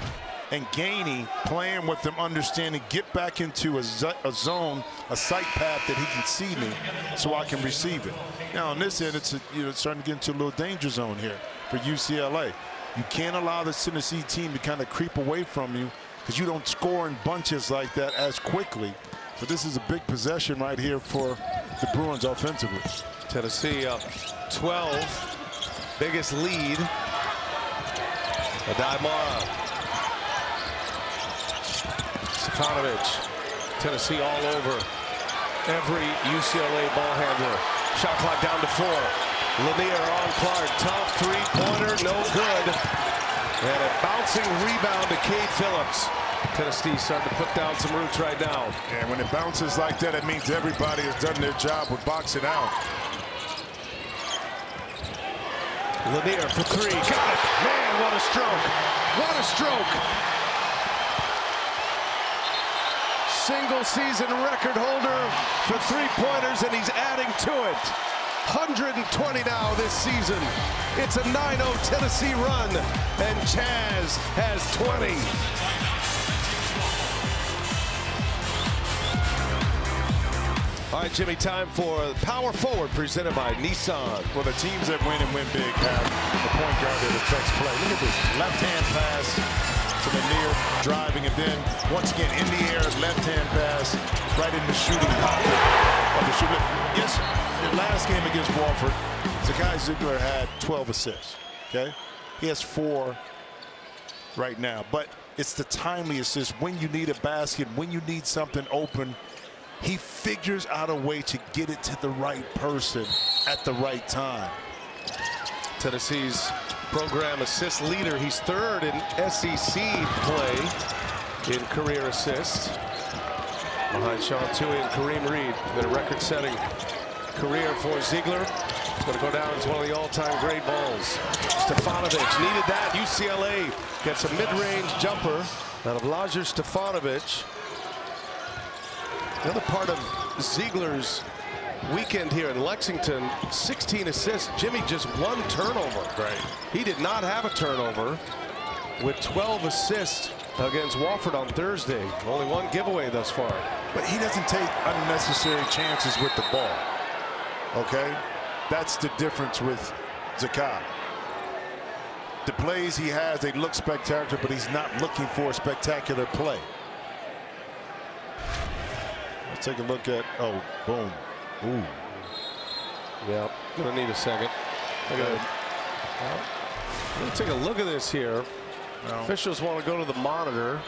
And Gainey playing with them, understanding, get back into a zone, a sight path that he can see me so I can receive it. Now on this end, it's starting to get into a little danger zone here for UCLA. You can't allow the Tennessee team to kind of creep away from you because you don't score in bunches like that as quickly. So this is a big possession right here for the Bruins offensively. Tennessee up 12. Biggest lead. Adai Mara. Stefanovic. Tennessee all over every UCLA ball handler. Shot clock down to 4. Lanier on Clark. Tough 3-pointer, no good. And a bouncing rebound to Cade Phillips. Tennessee starting to put down some roots right now. And when it bounces like that, it means everybody has done their job with boxing out. Lanier for 3. Got it. Man, what a stroke. What a stroke. Single season record holder for 3-pointers, and he's adding to it. 120 now this season. It's a 9-0 Tennessee run, and Chaz has 20. All right, Jimmy, time for Power Forward presented by Nissan. Well, the teams that win and win big have a point guard that affects play. Look at this left-hand pass to Lanier, driving, and then once again in the air, left-hand pass right in the shooting pocket of the shooter. Yes, the last game against Wofford, Zakai Ziegler had 12 assists. Okay, he has 4 right now, but it's the timely assist when you need a basket, when you need something open. He figures out a way to get it to the right person at the right time. Tennessee's program assist leader. He's third in SEC play in career assists, behind Sean Tuohy and Kareem Reed. Their record-setting career for Ziegler. It's going to go down as one of the all-time great balls. Stefanovic needed that. UCLA gets a mid-range jumper out of Lajer Stefanovic. The other part of Ziegler's weekend here in Lexington, 16 assists. Jimmy just 1 turnover. Right. He did not have a turnover with 12 assists against Wofford on Thursday. Only 1 giveaway thus far. But he doesn't take unnecessary chances with the ball. Okay? That's the difference with Zakai. The plays he has, they look spectacular, but he's not looking for a spectacular play. Let's take a look at, oh, boom. Ooh. Yeah, gonna need a second. Let's take a look at this here. No. Officials want to go to the monitor.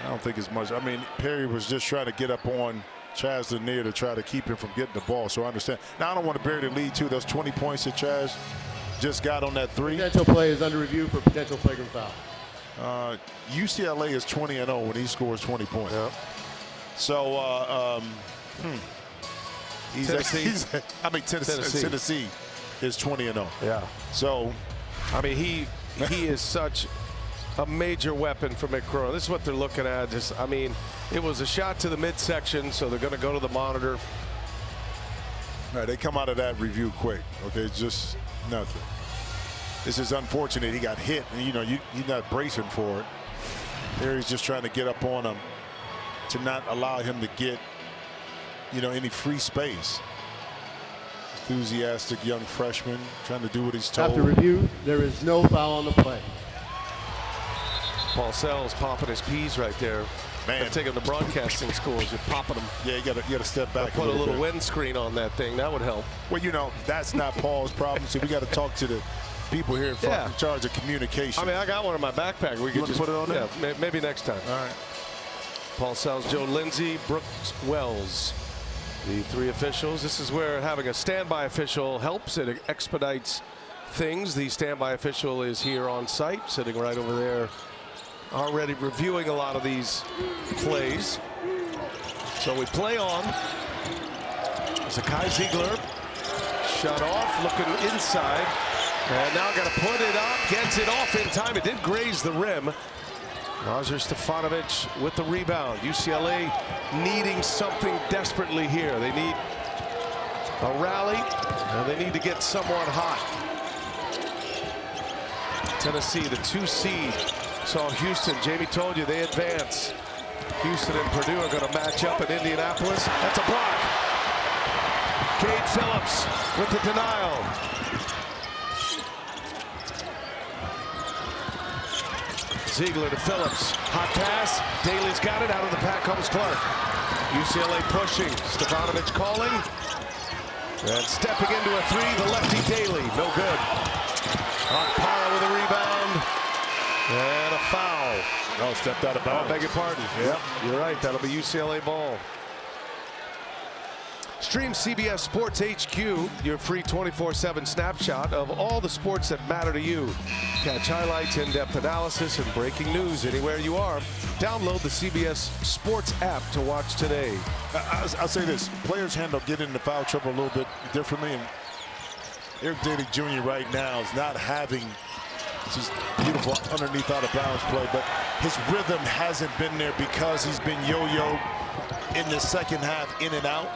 I don't think as much. I mean, Perry was just trying to get up on Chaz Lanier to try to keep him from getting the ball. So I understand. Now, I don't want to bury the lead, too. Those 20 points that Chaz just got on that 3. Potential play is under review for potential flagrant foul. UCLA is 20-0 when he scores 20 points. Yep. So, Tennessee. Tennessee is 20-0. Yeah. So, I mean, he is such a major weapon for Mick Cronin. This is what they're looking at. Just, I mean, it was a shot to the midsection, so they're going to go to the monitor. all right, they come out of that review quick. Okay, it's just nothing. This is unfortunate. He got hit, and you're not bracing for it. There he's just trying to get up on him to not allow him to get, any free space. Enthusiastic young freshman trying to do what he's told. After review, there is no foul on the play. Paul Sells popping his peas right there. Man, take him to broadcasting schools. You're popping them. Yeah, you got to step back. Put a little bit. windscreen on that thing. That would help. Well, that's not Paul's problem. So we got to talk to the people here in charge of communication. I mean, I got one in my backpack. We could just put it on there. Yeah, maybe next time. All right. Paul Sells, Joe Lindsay, Brooks Wells, the 3 officials. This is where having a standby official helps. It expedites things. The standby official is here on site, sitting right over there, already reviewing a lot of these plays. So we play on. Zakai Ziegler shut off, looking inside, and now got to put it up, gets it off in time. It did graze the rim. Lajer Stefanovic with the rebound. UCLA needing something desperately here. They need a rally, and they need to get somewhat hot. Tennessee, the 2 seed, saw Houston. Jamie told you they advance. Houston and Purdue are going to match up in Indianapolis. That's a block. Cade Phillips with the denial. Ziegler to Phillips. Hot pass. Daly's got it. Out of the pack comes Clark. UCLA pushing. Stefanovic calling. And stepping into a 3, the lefty Daly. No good. Okpara with a rebound. And a foul. Oh, stepped out of bounds. I beg your pardon. Yep, you're right. That'll be UCLA ball. Stream CBS Sports HQ, your free 24/7 snapshot of all the sports that matter to you. Catch highlights, in-depth analysis, and breaking news anywhere you are. Download the CBS Sports app to watch today. I'll say this. Players handle getting into foul trouble a little bit differently. And Eric Daly Jr. right now is not having this beautiful underneath out of bounds play, but his rhythm hasn't been there because he's been yo-yo in the second half, in and out,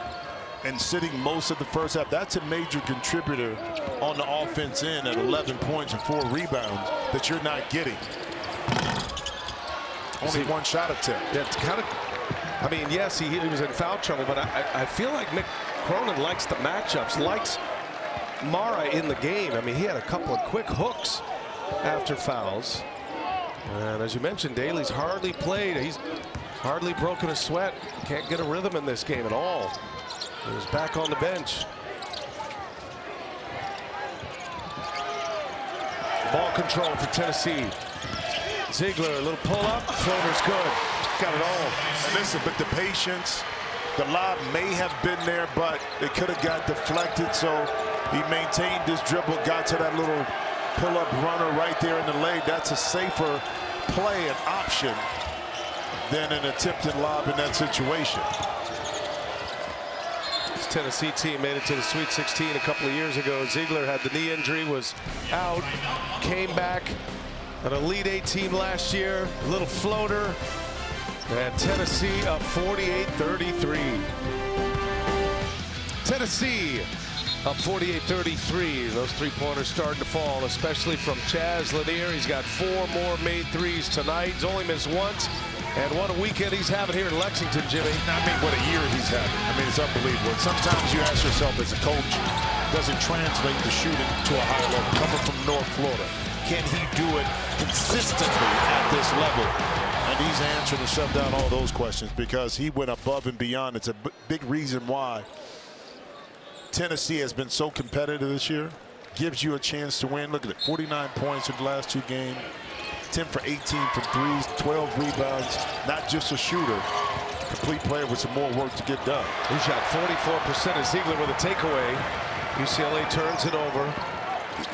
and sitting most of the first half. That's a major contributor on the offense end at 11 points and 4 rebounds that you're not getting. Only 1 shot attempt. That's kind of, I mean, yes, he was in foul trouble, but I feel like Mick Cronin likes the matchups, likes Mara in the game. I mean, he had a couple of quick hooks after fouls. And as you mentioned, Daly's hardly played. He's hardly broken a sweat. Can't get a rhythm in this game at all. He was back on the bench. Ball control for Tennessee. Ziegler, a little pull-up. Floater's good. Got it all. And listen, but the patience, the lob may have been there, but it could have got deflected. So he maintained his dribble, got to that little pull-up runner right there in the lane. That's a safer play and option than an attempted lob in that situation. This Tennessee team made it to the Sweet 16 a couple of years ago. Ziegler had the knee injury, was out, came back. An Elite Eight team last year, a little floater. And Tennessee up 48-33. Tennessee up 48-33. Those three-pointers starting to fall, especially from Chaz Lanier. He's got 4 more made threes tonight. He's only missed once. And what a weekend he's having here in Lexington, Jimmy. I mean, what a year he's having. I mean, it's unbelievable. Sometimes you ask yourself as a coach, does it translate to shooting to a higher level? Coming from North Florida, can he do it consistently at this level? And he's answered and shut down all those questions because he went above and beyond. It's a big reason why Tennessee has been so competitive this year. Gives you a chance to win. Look at it, 49 points in the last 2 games. 10 for 18 from threes, 12 rebounds. Not just a shooter, complete player with some more work to get done. He shot 44% of Ziegler with a takeaway. UCLA turns it over.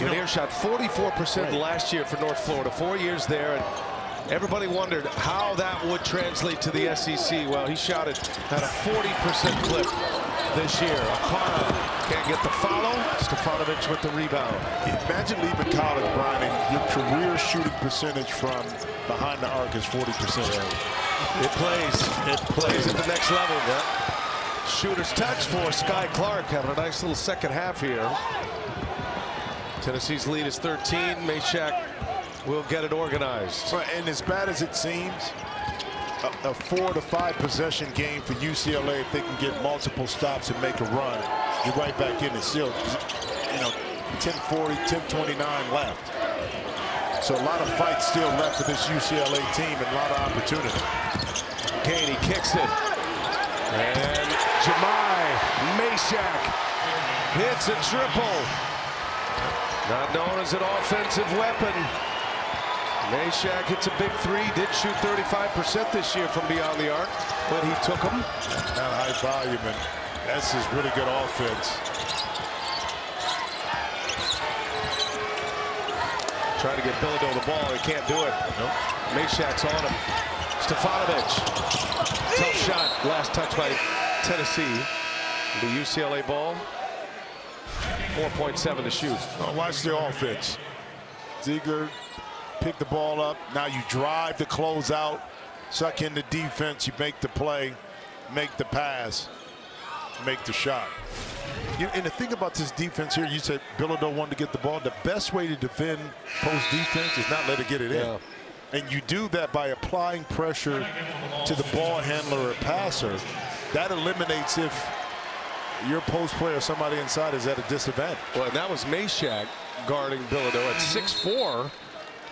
Lanier shot 44% last year for North Florida. 4 years there, and everybody wondered how that would translate to the SEC. Well, he shot it at a 40% clip this year. Akara can't get the follow. Stefanovic with the rebound. Imagine leaving college, Brian, and your career shooting percentage from behind the arc is 40%. It plays at the next level. Yeah. Shooter's touch for Sky Clark, having a nice little second half here. Tennessee's lead is 13. Meshack will get it organized. And as bad as it seems, a 4 to 5 possession game for UCLA, if they can get multiple stops and make a run, you're right back in it. Still, 10:40, 10:29 left. So a lot of fights still left for this UCLA team and a lot of opportunity. Haney kicks it. And Jemai Meshack hits a triple. Not known as an offensive weapon. Meshack hits a big 3. Did shoot 35% this year from beyond the arc when he took them. Not high volume, and that's just really good offense. Trying to get Bilodeau the ball. He can't do it. Nope. Meshack's on him. Stefanovic. Tough shot. Last touch by Tennessee. The UCLA ball. 4.7 to shoot. Oh, watch the offense. Ziegler pick the ball up. Now you drive the close out, suck in the defense. You make the play, make the pass, make the shot. And the thing about this defense here, you said Bilodeau wanted to get the ball. The best way to defend post defense is not let it get it in. And you do that by applying pressure to the ball handler or passer. That eliminates if your post player, somebody inside, is at a disadvantage. Well, and that was Meshack guarding Bilodeau at 6'4",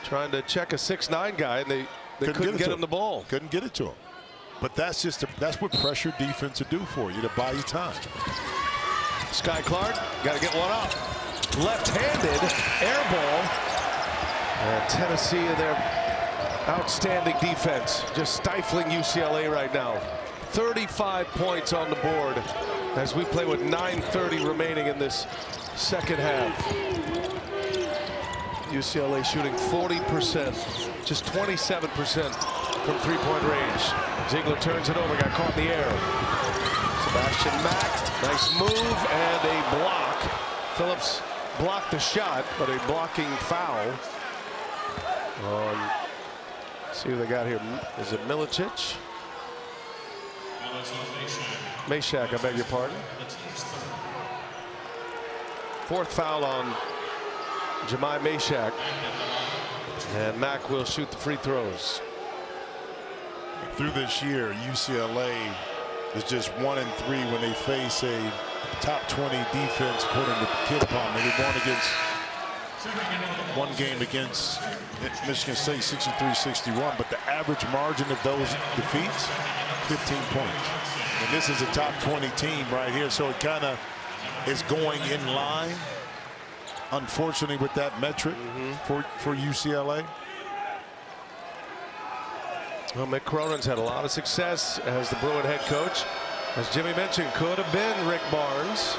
trying to check a 6'9" guy, and they couldn't get him the ball. Couldn't get it to him. But that's what pressure defense will do for you, to buy you time. Sky Clark got to get one up. Left-handed air ball. And Tennessee in their outstanding defense, just stifling UCLA right now. 35 points on the board as we play with 9:30 remaining in this second half. UCLA shooting 40%, just 27% from three-point range. Ziegler turns it over, got caught in the air. Sebastian Mack, nice move and a block. Phillips blocked the shot, but a blocking foul. Let's see who they got here. Is it Milicic? Meshack, I beg your pardon. 4th foul on Jemai Meshack. And Mack will shoot the free throws. Through this year, UCLA is just 1-3 when they face a top 20 defense according to Kid Palmer. They won against one game against Michigan State, 63-61, but the average margin of those defeats, 15 points. And this is a top 20 team right here, so it kind of is going in line, unfortunately, with that metric for UCLA. Well, Mick Cronin's had a lot of success as the Bruin head coach. As Jimmy mentioned, could have been Rick Barnes,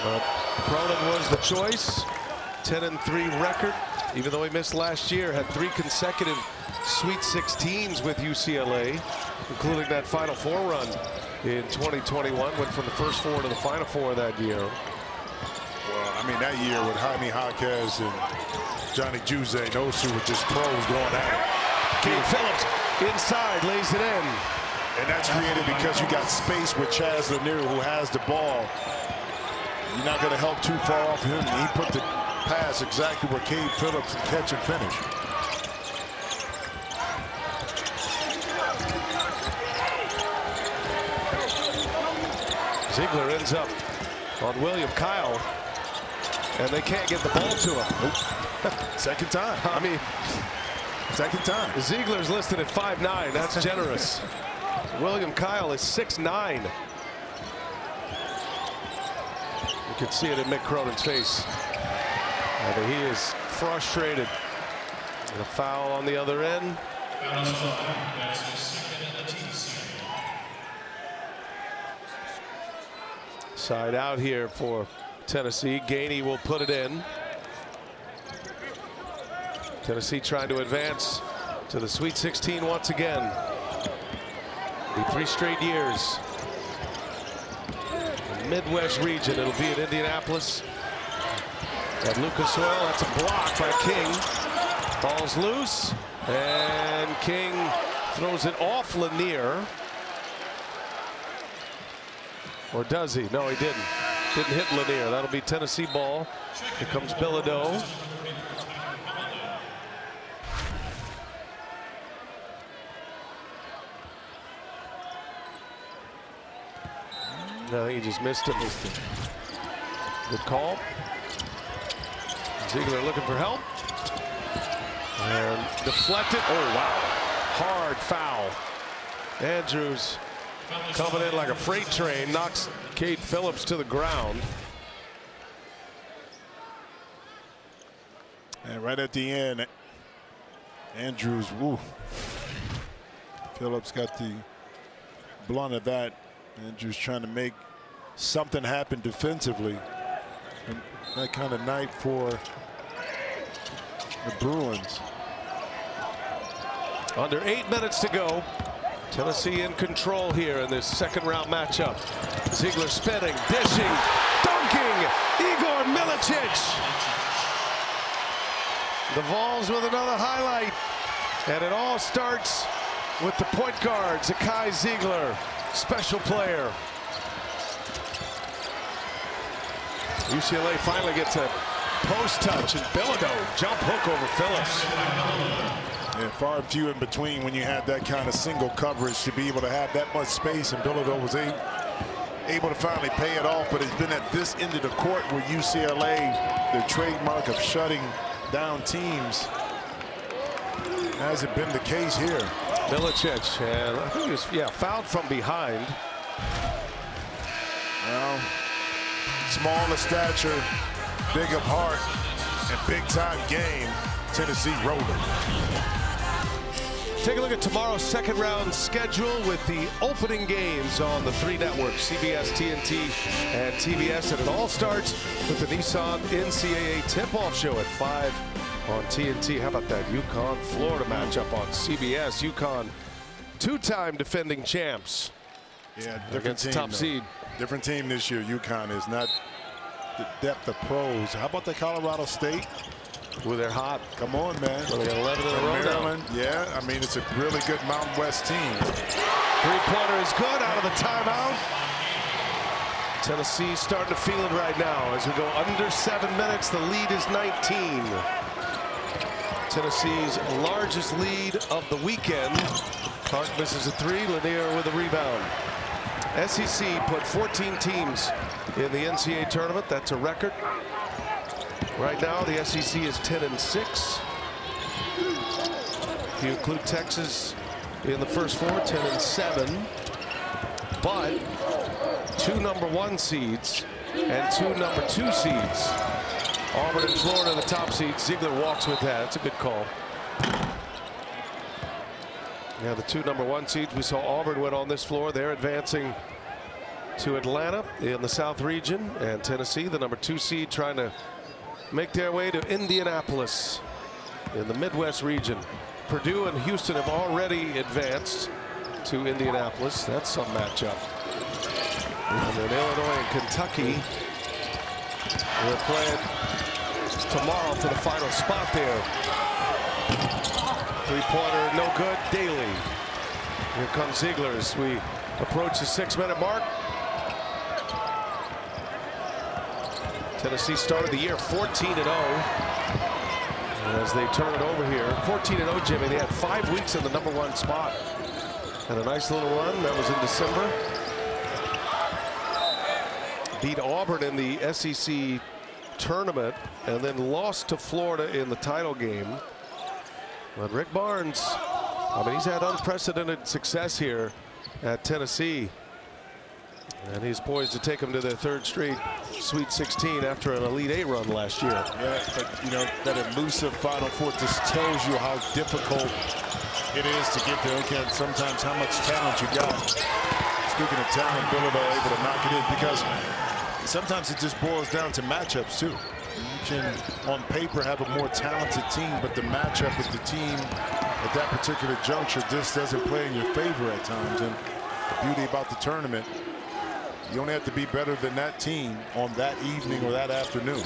but Cronin was the choice. 10-3 record, even though he missed last year. Had 3 consecutive Sweet 16s with UCLA, including that Final Four run in 2021. Went from the first 4 to the Final Four that year. Well, I mean, that year with Jaime Jaquez and Johnny Juzang, those two were just pros going at it. Cade Phillips inside, lays it in. And that's created because you got space with Chaz Lanier, who has the ball. You're not going to help too far off him. He put the pass exactly where Cade Phillips can catch and finish. Ziegler ends up on William Kyle, and they can't get the ball to him. Second time. I mean, second time. Ziegler's listed at 5'9". That's generous. William Kyle is 6'9". You can see it in Mick Cronin's face. And he is frustrated. And a foul on the other end. Side out here for Tennessee. Gainey will put it in. Tennessee trying to advance to the Sweet 16 once again. Be 3 straight years. The Midwest region, it'll be in Indianapolis. At Lucas Oil, that's a block by King. Ball's loose, and King throws it off Lanier. Or does he? No, he didn't. Didn't hit Lanier. That'll be Tennessee ball. Here comes Bilodeau. No, he just missed it. Good call. Ziegler looking for help. And deflected. Oh, wow. Hard foul. Andrews coming in like a freight train, knocks Cade Phillips to the ground. And right at the end, Andrews, woo. Phillips got the blunt of that. Andrews trying to make something happen defensively. And that kind of night for the Bruins. Under 8 minutes to go. Tennessee in control here in this second round matchup. Ziegler spinning, dishing, dunking. Igor Milicic. The Vols with another highlight. And it all starts with the point guard, Zakai Ziegler. Special player. UCLA finally gets a post touch, and Bilodeau jump hook over Phillips. And far and few in between when you had that kind of single coverage to be able to have that much space, and Bilodeau was able to finally pay it off. But it's been at this end of the court where UCLA, their trademark of shutting down teams, hasn't been the case here. Milicic, and I think he was, fouled from behind. Well, small of stature, big of heart, and big time game. Tennessee rolling. Take a look at tomorrow's second round schedule with the opening games on the 3 networks, CBS, TNT, and TBS. And it all starts with the Nissan NCAA tip-off show at 5 on TNT. How about that UConn Florida matchup on CBS? UConn, 2-time defending champs. Yeah, different team, top seed. Different team this year. UConn is not the depth of pros. How about the Colorado State? Well, they're hot. Come on, man. Well, they got 11 in a row Maryland, yeah. I mean, it's a really good Mountain West team. Three-pointer is good out of the timeout. Tennessee starting to feel it right now. As we go under 7 minutes, the lead is 19. Tennessee's largest lead of the weekend. Clark misses a 3, Lanier with a rebound. SEC put 14 teams in the NCAA tournament. That's a record. Right now, the SEC is 10-6. If you include Texas in the first 4, 10-7. But 2 number 1 seeds and 2 number 2 seeds. Auburn and Florida, the top seeds. Ziegler walks with that. It's a good call. Yeah, the 2 number 1 seeds. We saw Auburn win on this floor. They're advancing to Atlanta in the South region, and Tennessee, the number 2 seed, trying to make their way to Indianapolis in the Midwest region. Purdue and Houston have already advanced to Indianapolis. That's some matchup. And then Illinois and Kentucky will play tomorrow for the final spot there. Three-pointer, no good. Daly. Here comes Ziegler as we approach the 6-minute mark. Tennessee started the year 14-0 as they turn it over here. 14-0, Jimmy. They had 5 weeks in the #1 spot. And a nice little run. That was in December. Beat Auburn in the SEC tournament and then lost to Florida in the title game. But Rick Barnes, I mean, he's had unprecedented success here at Tennessee. And he's poised to take them to their 3rd straight Sweet 16 after an Elite 8 run last year. Yeah, but you know, that elusive Final Four just tells you how difficult it is to get there. Okay, sometimes how much talent you got. Speaking of talent, Villanova able to knock it in because sometimes it just boils down to matchups too. You can, on paper, have a more talented team, but the matchup with the team at that particular juncture just doesn't play in your favor at times. And the beauty about the tournament, you only have to be better than that team on that evening or that afternoon.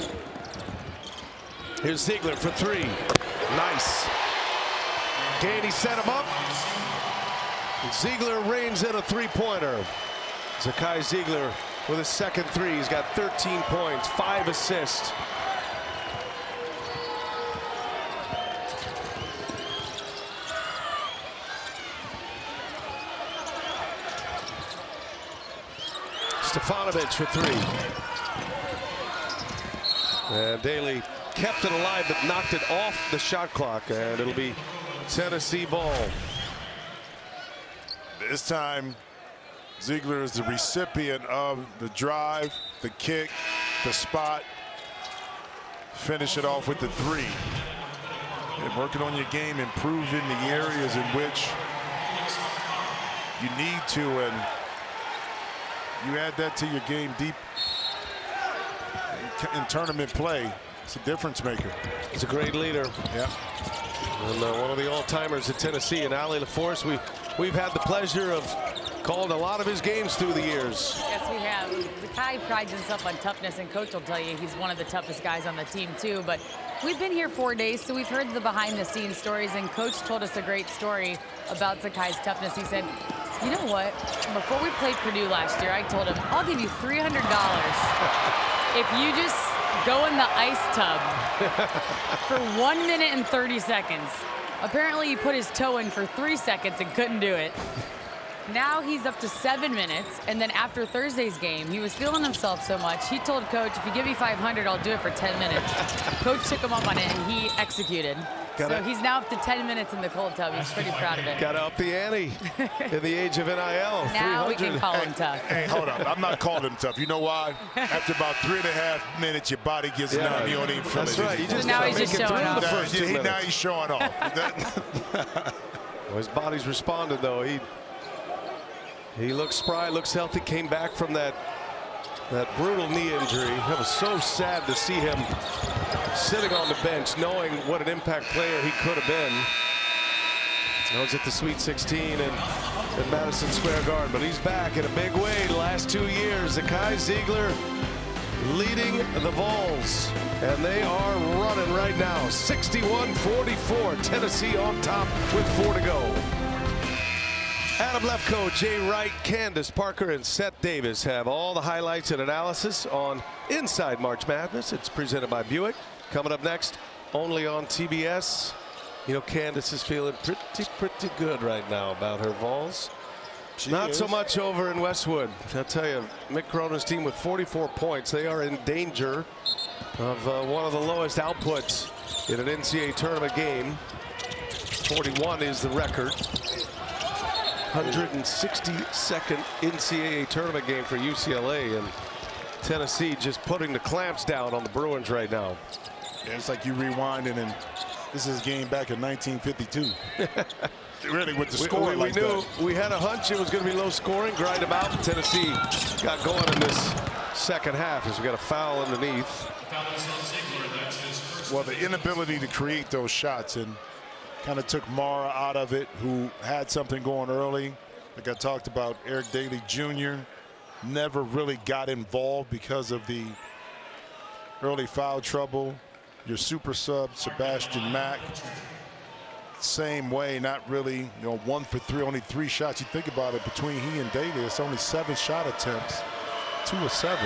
Here's Ziegler for 3. Nice. Ganey set him up. Ziegler reins in a 3-pointer. Zakai Ziegler with his 2nd 3. He's got 13 points, 5 assists. Stefanovic for 3. And Daly kept it alive but knocked it off the shot clock, and it'll be Tennessee ball. This time Ziegler is the recipient of the drive, the kick, the spot. Finish it off with the 3. And working on your game, improving the areas in which you need to, and you add that to your game deep in tournament play. It's a difference maker. He's a great leader. Yeah. And one of the all-timers at Tennessee, and Ali LaForce, we've had the pleasure of calling a lot of his games through the years. Yes, we have. Zakai prides himself on toughness, and Coach will tell you he's one of the toughest guys on the team too. But we've been here 4 days, so we've heard the behind-the-scenes stories, and Coach told us a great story about Zakai's toughness. He said, you know what? Before we played Purdue last year, I told him, I'll give you $300 if you just go in the ice tub for 1 minute and 30 seconds. Apparently, he put his toe in for 3 seconds and couldn't do it. Now he's up to 7 minutes, and then after Thursday's game, he was feeling himself so much, he told Coach, if you give me $500, I'll do it for 10 minutes. Coach took him up on it, and he executed. So he's now up to 10 minutes in the cold tub. He's pretty proud of it. Got to up the ante in the age of NIL. Now we can call him tough. Hey, hold up. I'm not calling him tough. You know why? After about 3.5 minutes, your body gets numb. You don't even feel it. That's right. You just So now he's just showing off. The first 2 minutes. Now he's showing off. Well, his body's responded, though. He looks spry, looks healthy, came back from that brutal knee injury. It was so sad to see him sitting on the bench, knowing what an impact player he could have been. I was at the Sweet 16 in Madison Square Garden, but he's back in a big way the last 2 years. Zakai Ziegler leading the Vols, and they are running right now. 61-44, Tennessee on top with 4 to go. Adam Lefkoe, Jay Wright, Candace Parker, and Seth Davis have all the highlights and analysis on Inside March Madness. It's presented by Buick. Coming up next, only on TBS. You know, Candace is feeling pretty good right now about her Vols. Not so much over in Westwood. I'll tell you, Mick Cronin's team with 44 points. They are in danger of one of the lowest outputs in an NCAA tournament game. 41 is the record. 162nd NCAA tournament game for UCLA, and Tennessee just putting the clamps down on the Bruins right now. Yeah, it's like you rewinding, and this is a game back in 1952. Really, with the score we knew that. We had a hunch it was going to be low scoring, grind them out. Tennessee got going in this second half as we got a foul underneath. Well, the inability to create those shots and kind of took Mara out of it, who had something going early. Like I talked about, Eric Daly Jr. never really got involved because of the early foul trouble. Your super sub, Sebastian Mack, same way, not really, 1 for 3, only 3 shots. You think about it, between he and Daly, it's only 7 shot attempts, 2 of 7.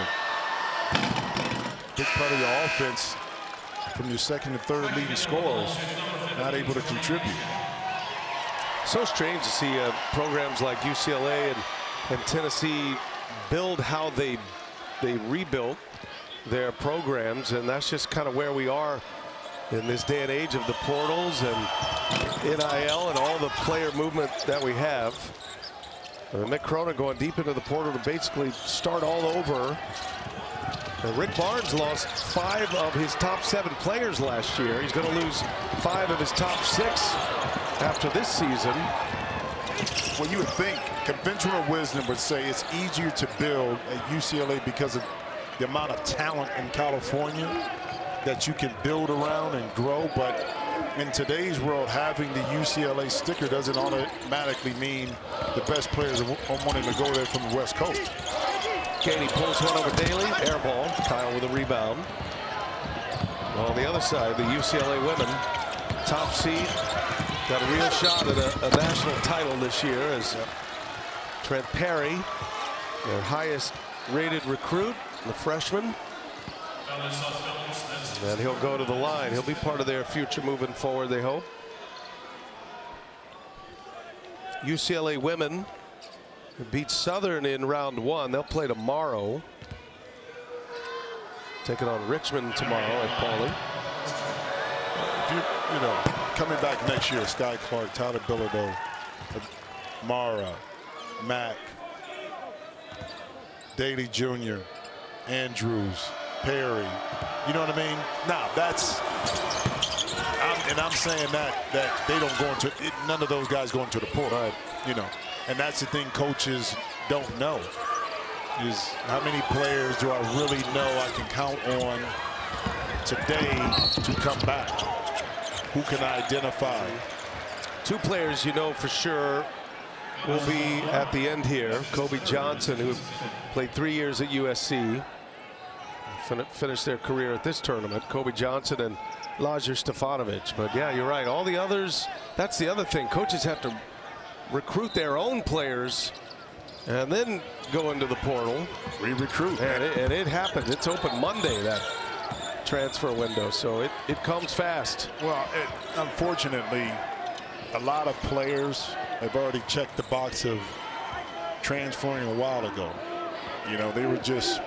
Big part of your offense from your second and third leading scorers, not able to contribute. So strange to see programs like UCLA and Tennessee build how they rebuilt their programs, and that's just kind of where we are in this day and age of the portals and NIL and all the player movement that we have. Mick Cronin going deep into the portal to basically start all over. And Rick Barnes lost 5 of his top 7 players last year. He's going to lose 5 of his top 6 after this season. Well, you would think conventional wisdom would say it's easier to build at UCLA because of the amount of talent in California that you can build around and grow. But in today's world, having the UCLA sticker doesn't automatically mean the best players are wanting to go there from the West Coast. Katie pulls one over Daly, air ball. Kyle with a rebound. On the other side, the UCLA women, top seed, got a real shot at a national title this year as Trent Perry, their highest rated recruit, the freshman. And he'll go to the line. He'll be part of their future moving forward, they hope. UCLA women beat Southern in round 1. They'll play tomorrow. Taking on Richmond tomorrow at Pauley. If you're, coming back next year, Sky Clark, Tyler Bilodeau, Mara, Mack, Daly Jr., Andrews, Perry. You know what I mean? Now I'm saying that they don't go into it, none of those guys go into the portal. Right. And that's the thing coaches don't know, is how many players do I really know I can count on today to come back? Who can I identify? 2 players for sure will be at the end here. Kobe Johnson, who played 3 years at USC, finished their career at this tournament. Kobe Johnson and Lajer Stefanovic. But yeah, you're right. All the others, that's the other thing. Coaches have to recruit their own players and then go into the portal. Re-recruit. And it happened. It's open Monday, that transfer window. So it comes fast. Well, unfortunately, a lot of players have already checked the box of transferring a while ago. They were just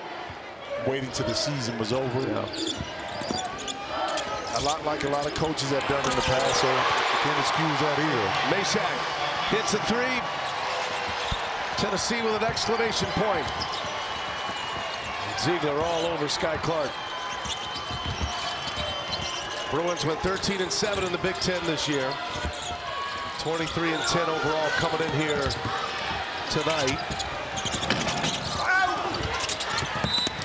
waiting till the season was over. Yeah. A lot like a lot of coaches have done in the past, so you can't excuse that either. Meshack hits a 3. Tennessee with an exclamation point. Ziegler all over Sky Clark. Bruins went 13-7 in the Big Ten this year. 23-10 overall coming in here tonight.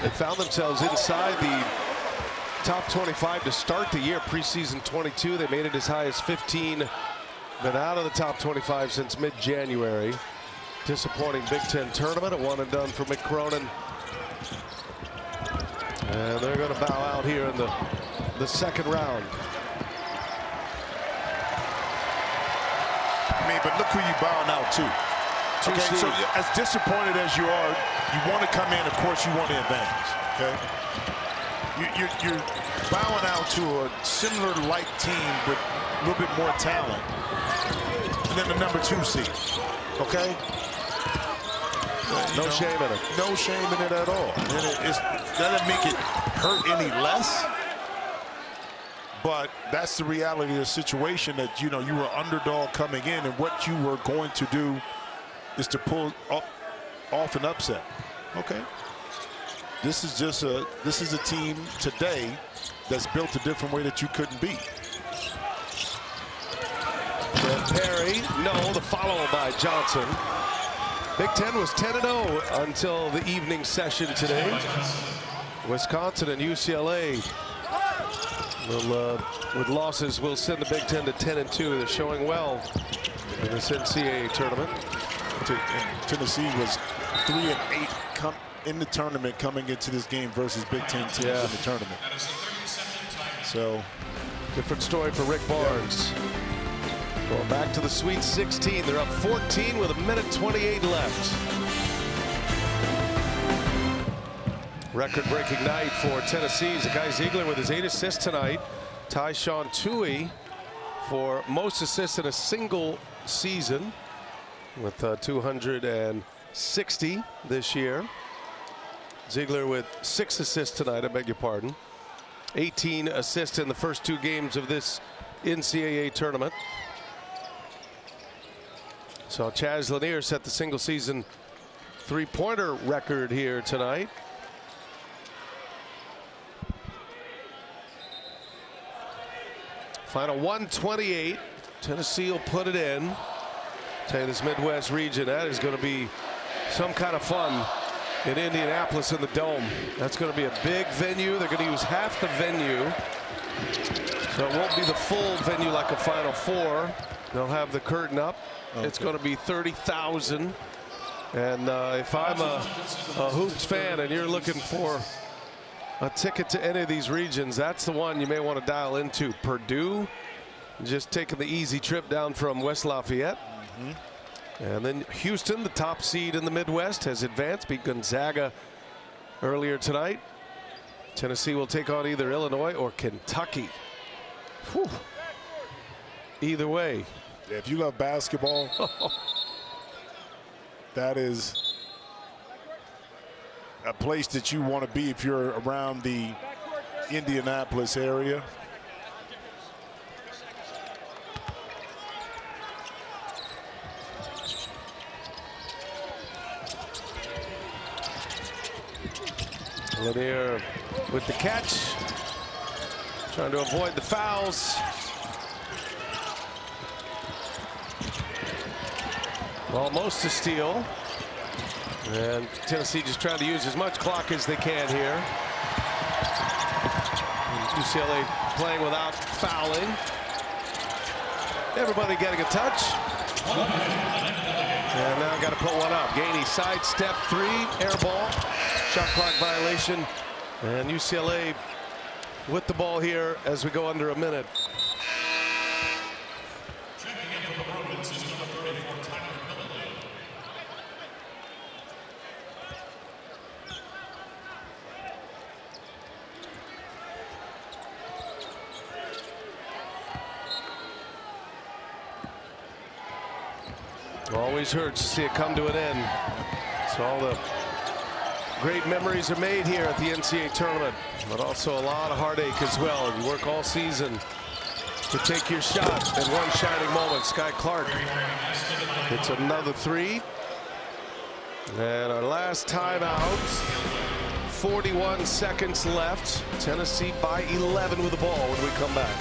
They found themselves inside the top 25 to start the year. Preseason 22, they made it as high as 15. Been out of the top 25 since mid-January. Disappointing Big Ten tournament, a one and done for Mick Cronin. And they're going to bow out here in the second round. But look who you bowing out to. Okay, so as disappointed as you are, you want to come in, of course you want to advance, okay? You're bowing out to a similar like team with a little bit more talent than the number 2 seed, okay? No shame in it. No shame in it at all. And it doesn't make it hurt any less. But that's the reality of the situation, that you were underdog coming in, and what you were going to do is to pull off an upset. Okay. This is a team today that's built a different way that you couldn't beat. Perry, no, the follow by Johnson. Big Ten was 10-0 until the evening session today. Wisconsin and UCLA Well, with losses, we'll send the Big Ten to 10-2. They're showing well in this NCAA tournament. Tennessee was 3-8 in the tournament coming into this game versus Big Ten teams in the tournament. So, different story for Rick Barnes. Going back to the Sweet 16. They're up 14 with 1:28 left. Record-breaking night for Tennessee. Zakai Ziegler with his 8 assists tonight. Tyshawn Tui for most assists in a single season with 260 this year. Ziegler with 6 assists tonight, I beg your pardon. 18 assists in the first 2 games of this NCAA tournament. So Chaz Lanier set the single season 3-pointer record here tonight. Final 128. Tennessee will put it in. Tell you, this Midwest region, that is going to be some kind of fun in Indianapolis in the Dome. That's going to be a big venue. They're going to use half the venue, so it won't be the full venue like a Final Four. They'll have the curtain up. Okay. It's going to be 30,000. And if I'm a Hoops fan and you're looking for a ticket to any of these regions, that's the one you may want to dial into. Purdue, just taking the easy trip down from West Lafayette. And then Houston, the top seed in the Midwest, has advanced, beat Gonzaga earlier tonight. Tennessee will take on either Illinois or Kentucky. Whew. Either way. Yeah, if you love basketball, that is a place that you want to be if you're around the Indianapolis area. Lanier with the catch, trying to avoid the fouls. Almost a steal. And Tennessee just trying to use as much clock as they can here. And UCLA playing without fouling. Everybody getting a touch. And now got to put one up. Gainey sidestep 3, air ball. Shot clock violation. And UCLA with the ball here as we go under a minute. Always hurts to see it come to an end. So all the great memories are made here at the NCAA tournament, but also a lot of heartache as well. You work all season to take your shot, and one shining moment. Sky Clark hits another 3. And our last timeout, 41 seconds left. Tennessee by 11 with the ball when we come back.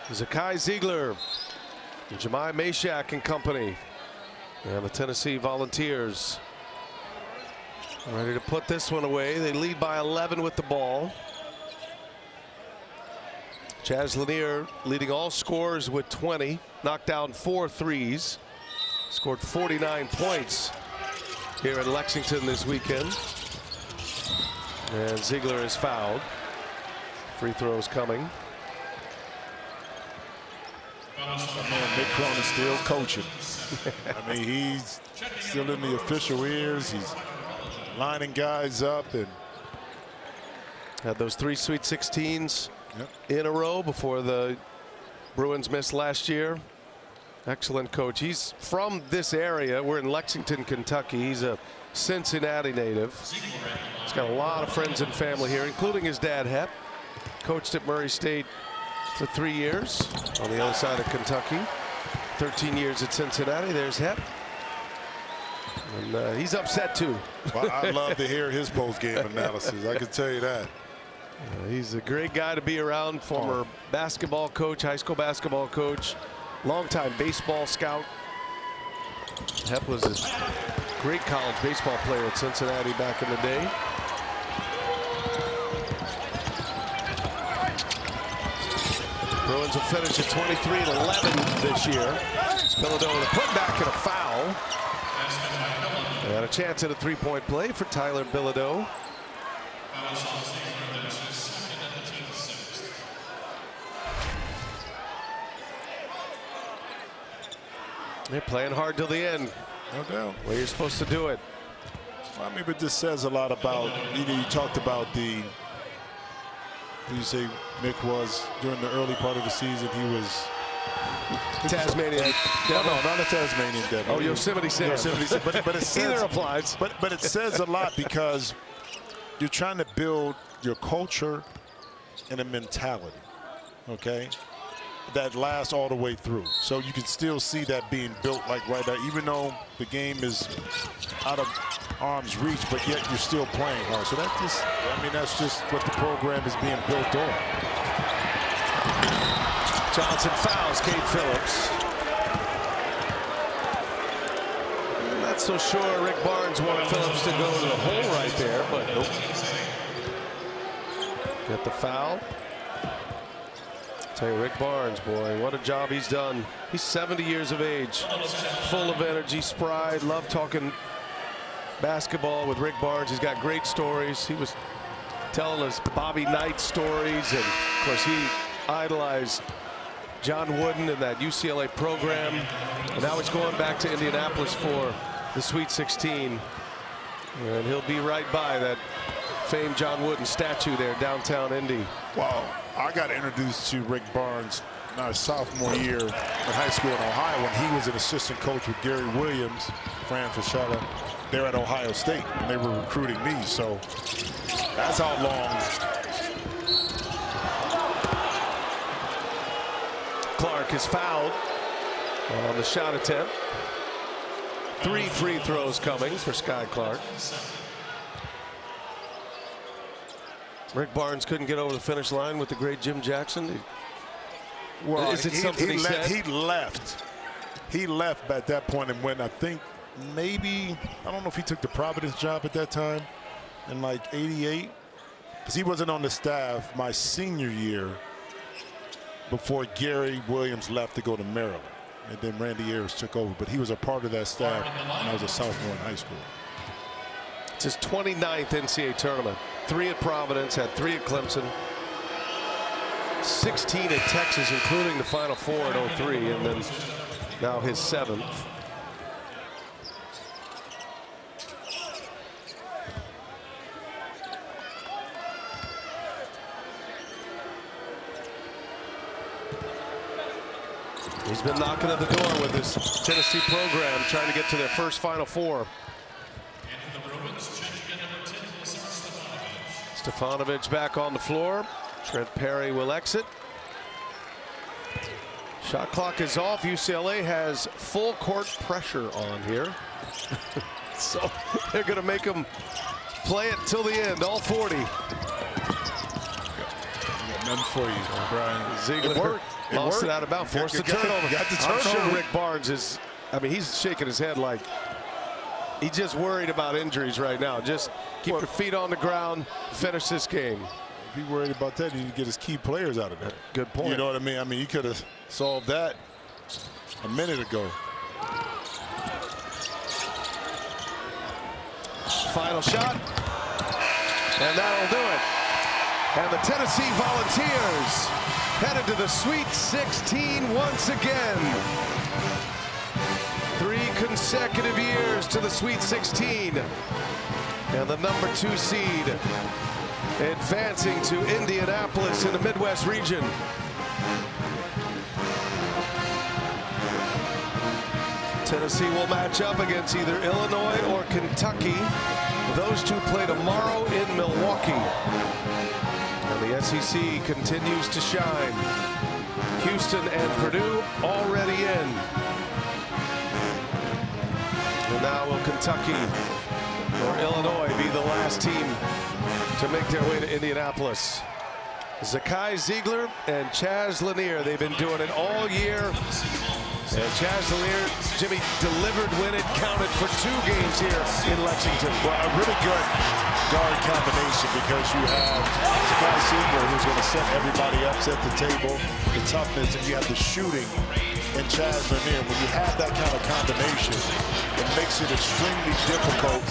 Zakai Ziegler, Jemai Mashak and company, and the Tennessee Volunteers ready to put this one away. They lead by 11 with the ball. Chaz Lanier leading all scorers with 20, knocked down 4 threes, scored 49 points here in Lexington this weekend. And Ziegler is fouled. Free throws coming. Man, Nick Crone is still coaching. I mean, he's still in the official ears. He's lining guys up, and had those 3 Sweet 16s in a row before the Bruins missed last year. Excellent coach. He's from this area. We're in Lexington, Kentucky. He's a Cincinnati native. He's got a lot of friends and family here, including his dad, Hep. Coached at Murray State for 3 years on the other side of Kentucky. 13 years at Cincinnati. There's Hep. And he's upset too. Well, I'd love to hear his post-game analysis. I can tell you that. He's a great guy to be around. Former basketball coach, high school basketball coach, longtime baseball scout. Hep was a great college baseball player at Cincinnati back in the day. Bruins will finish at 23-11 this year. Bilodeau with a putback and a foul. And a chance at a three-point play for Tyler Bilodeau. They're playing hard till the end. No doubt. Where you're supposed to do it. Well, I mean, but this says a lot about, you talked about the, you say Nick was, during the early part of the season, he was Tasmanian Devil. No, not a Tasmanian Devil. Oh, Yosemite Sam. Yosemite Sam. But it says, either applies. But it says a lot because you're trying to build your culture and a mentality, okay, that lasts all the way through. So you can still see that being built like right now, even though the game is out of arm's reach, but yet you're still playing hard. So that just, I mean, that's just what the program is being built on. Johnson fouls Cade Phillips. I'm not so sure Rick Barnes wanted Phillips to go to the hole right there, but nope. Get the foul. Tell you, Rick Barnes, boy, what a job he's done. He's 70 years of age, full of energy, spry. Love talking basketball with Rick Barnes. He's got great stories. He was telling us Bobby Knight stories, and of course he idolized John Wooden and that UCLA program, and now he's going back to Indianapolis for the Sweet 16, and he'll be right by that famed John Wooden statue there downtown Indy. Wow, I got introduced to Rick Barnes my sophomore year in high school in Ohio when he was an assistant coach with Gary Williams, Fran Fischella. They're at Ohio State, and they were recruiting me, so that's how long. Clark is fouled on the shot attempt. 3 free throws coming for Sky Clark. Rick Barnes couldn't get over the finish line with the great Jim Jackson. Well, is it something he said? He left. He left at that point and went, I think, maybe, I don't know if he took the Providence job at that time in like '88, because he wasn't on the staff my senior year before Gary Williams left to go to Maryland. And then Randy Ayers took over, but he was a part of that staff when I was a sophomore in high school. It's his 29th NCAA tournament. 3 at Providence, had 3 at Clemson, 16 at Texas, including the Final Four in '03, and then now his 7th. He's been knocking at the door with this Tennessee program, trying to get to their first Final Four. Stefanovic back on the floor. Trent Perry will exit. Shot clock is off. UCLA has full court pressure on here. So they're going to make them play it till the end, all 40. Got nothing for you, Brian. Ziegler lost it out of bounds, forced the turnover. Got the I'm turnover. sure Rick Barnes is, I mean, he's shaking his head like he's just worried about injuries right now. Just keep your feet on the ground, finish this game. If he worried about that, he need to get his key players out of there. Good point. You know what I mean? I mean, he could have solved that a minute ago. Final shot, and that'll do it. And the Tennessee Volunteers headed to the Sweet 16 once again. 3 consecutive years to the Sweet 16. And the number 2 seed advancing to Indianapolis in the Midwest region. Tennessee will match up against either Illinois or Kentucky. Those 2 play tomorrow in Milwaukee. And the SEC continues to shine. Houston and Purdue already in. And now will Kentucky or Illinois be the last team to make their way to Indianapolis? Zakai Ziegler and Chaz Lanier, they've been doing it all year. And Chaz Lanier, Jimmy, delivered when it counted for 2 games here in Lexington. Well, a really good guard combination because you have Zakai Ziegler, who's going to set everybody up, set the table, the toughness, and you have the shooting in Chaz Lanier. When you have that kind of combination, it makes it extremely difficult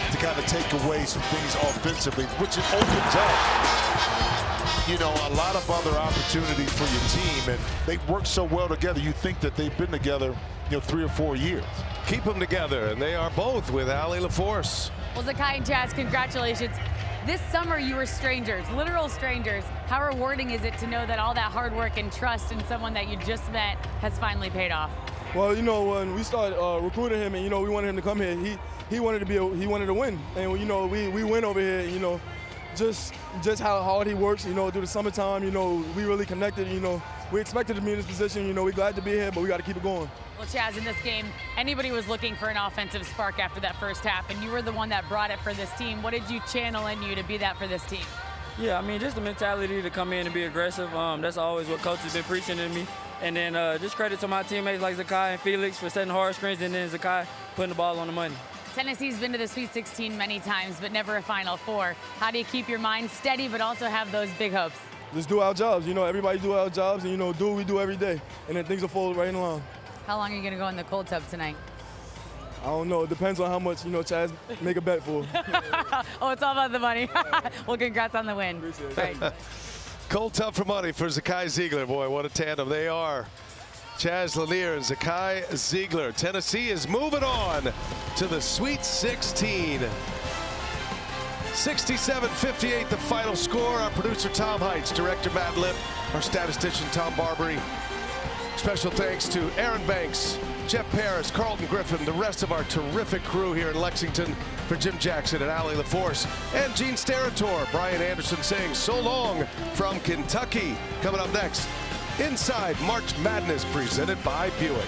to kind of take away some things offensively, which it opens up, you know, a lot of other opportunities for your team. And they work so well together. You think that they've been together, you know, 3 or 4 years. Keep them together, and they are both with Allie LaForce. Well, Zakai and Chaz, congratulations. This summer you were strangers, literal strangers. How rewarding is it to know that all that hard work and trust in someone that you just met has finally paid off? Well, you know, when we started recruiting him, and you know, we wanted him to come here, he wanted to win, and you know, we win over here. You know, just how hard he works. You know, through the summertime, you know, we really connected. You know, we expected to be in this position. You know, we're glad to be here, but we got to keep it going. Well, Chaz, in this game, anybody was looking for an offensive spark after that first half, and you were the one that brought it for this team. What did you channel in you to be that for this team? Yeah, I mean, just the mentality to come in and be aggressive. That's always what Coach has been preaching to me. And then just credit to my teammates like Zakai and Felix for setting hard screens, and then Zakai putting the ball on the money. Tennessee's been to the Sweet 16 many times, but never a Final Four. How do you keep your mind steady but also have those big hopes? Just do our jobs. You know, everybody do our jobs, and you know, do what we do every day, and then things will fall right in line. How long are you going to go in the cold tub tonight? I don't know. It depends on how much, you know, Chaz make a bet for. Oh, it's all about the money. Well, congrats on the win. Appreciate it. Right. Cold tough for money for Zakai Ziegler. Boy, what a tandem they are. Chaz Lanier and Zakai Ziegler. Tennessee is moving on to the Sweet 16. 67-58 the final score. Our producer Tom Heights, director Matt Lip, our statistician Tom Barbary. Special thanks to Aaron Banks, Jeff Paris, Carlton Griffin, the rest of our terrific crew here in Lexington, for Jim Jackson and Allie LaForce, and Gene Steratore. Brian Anderson saying so long from Kentucky. Coming up next, Inside March Madness presented by Buick.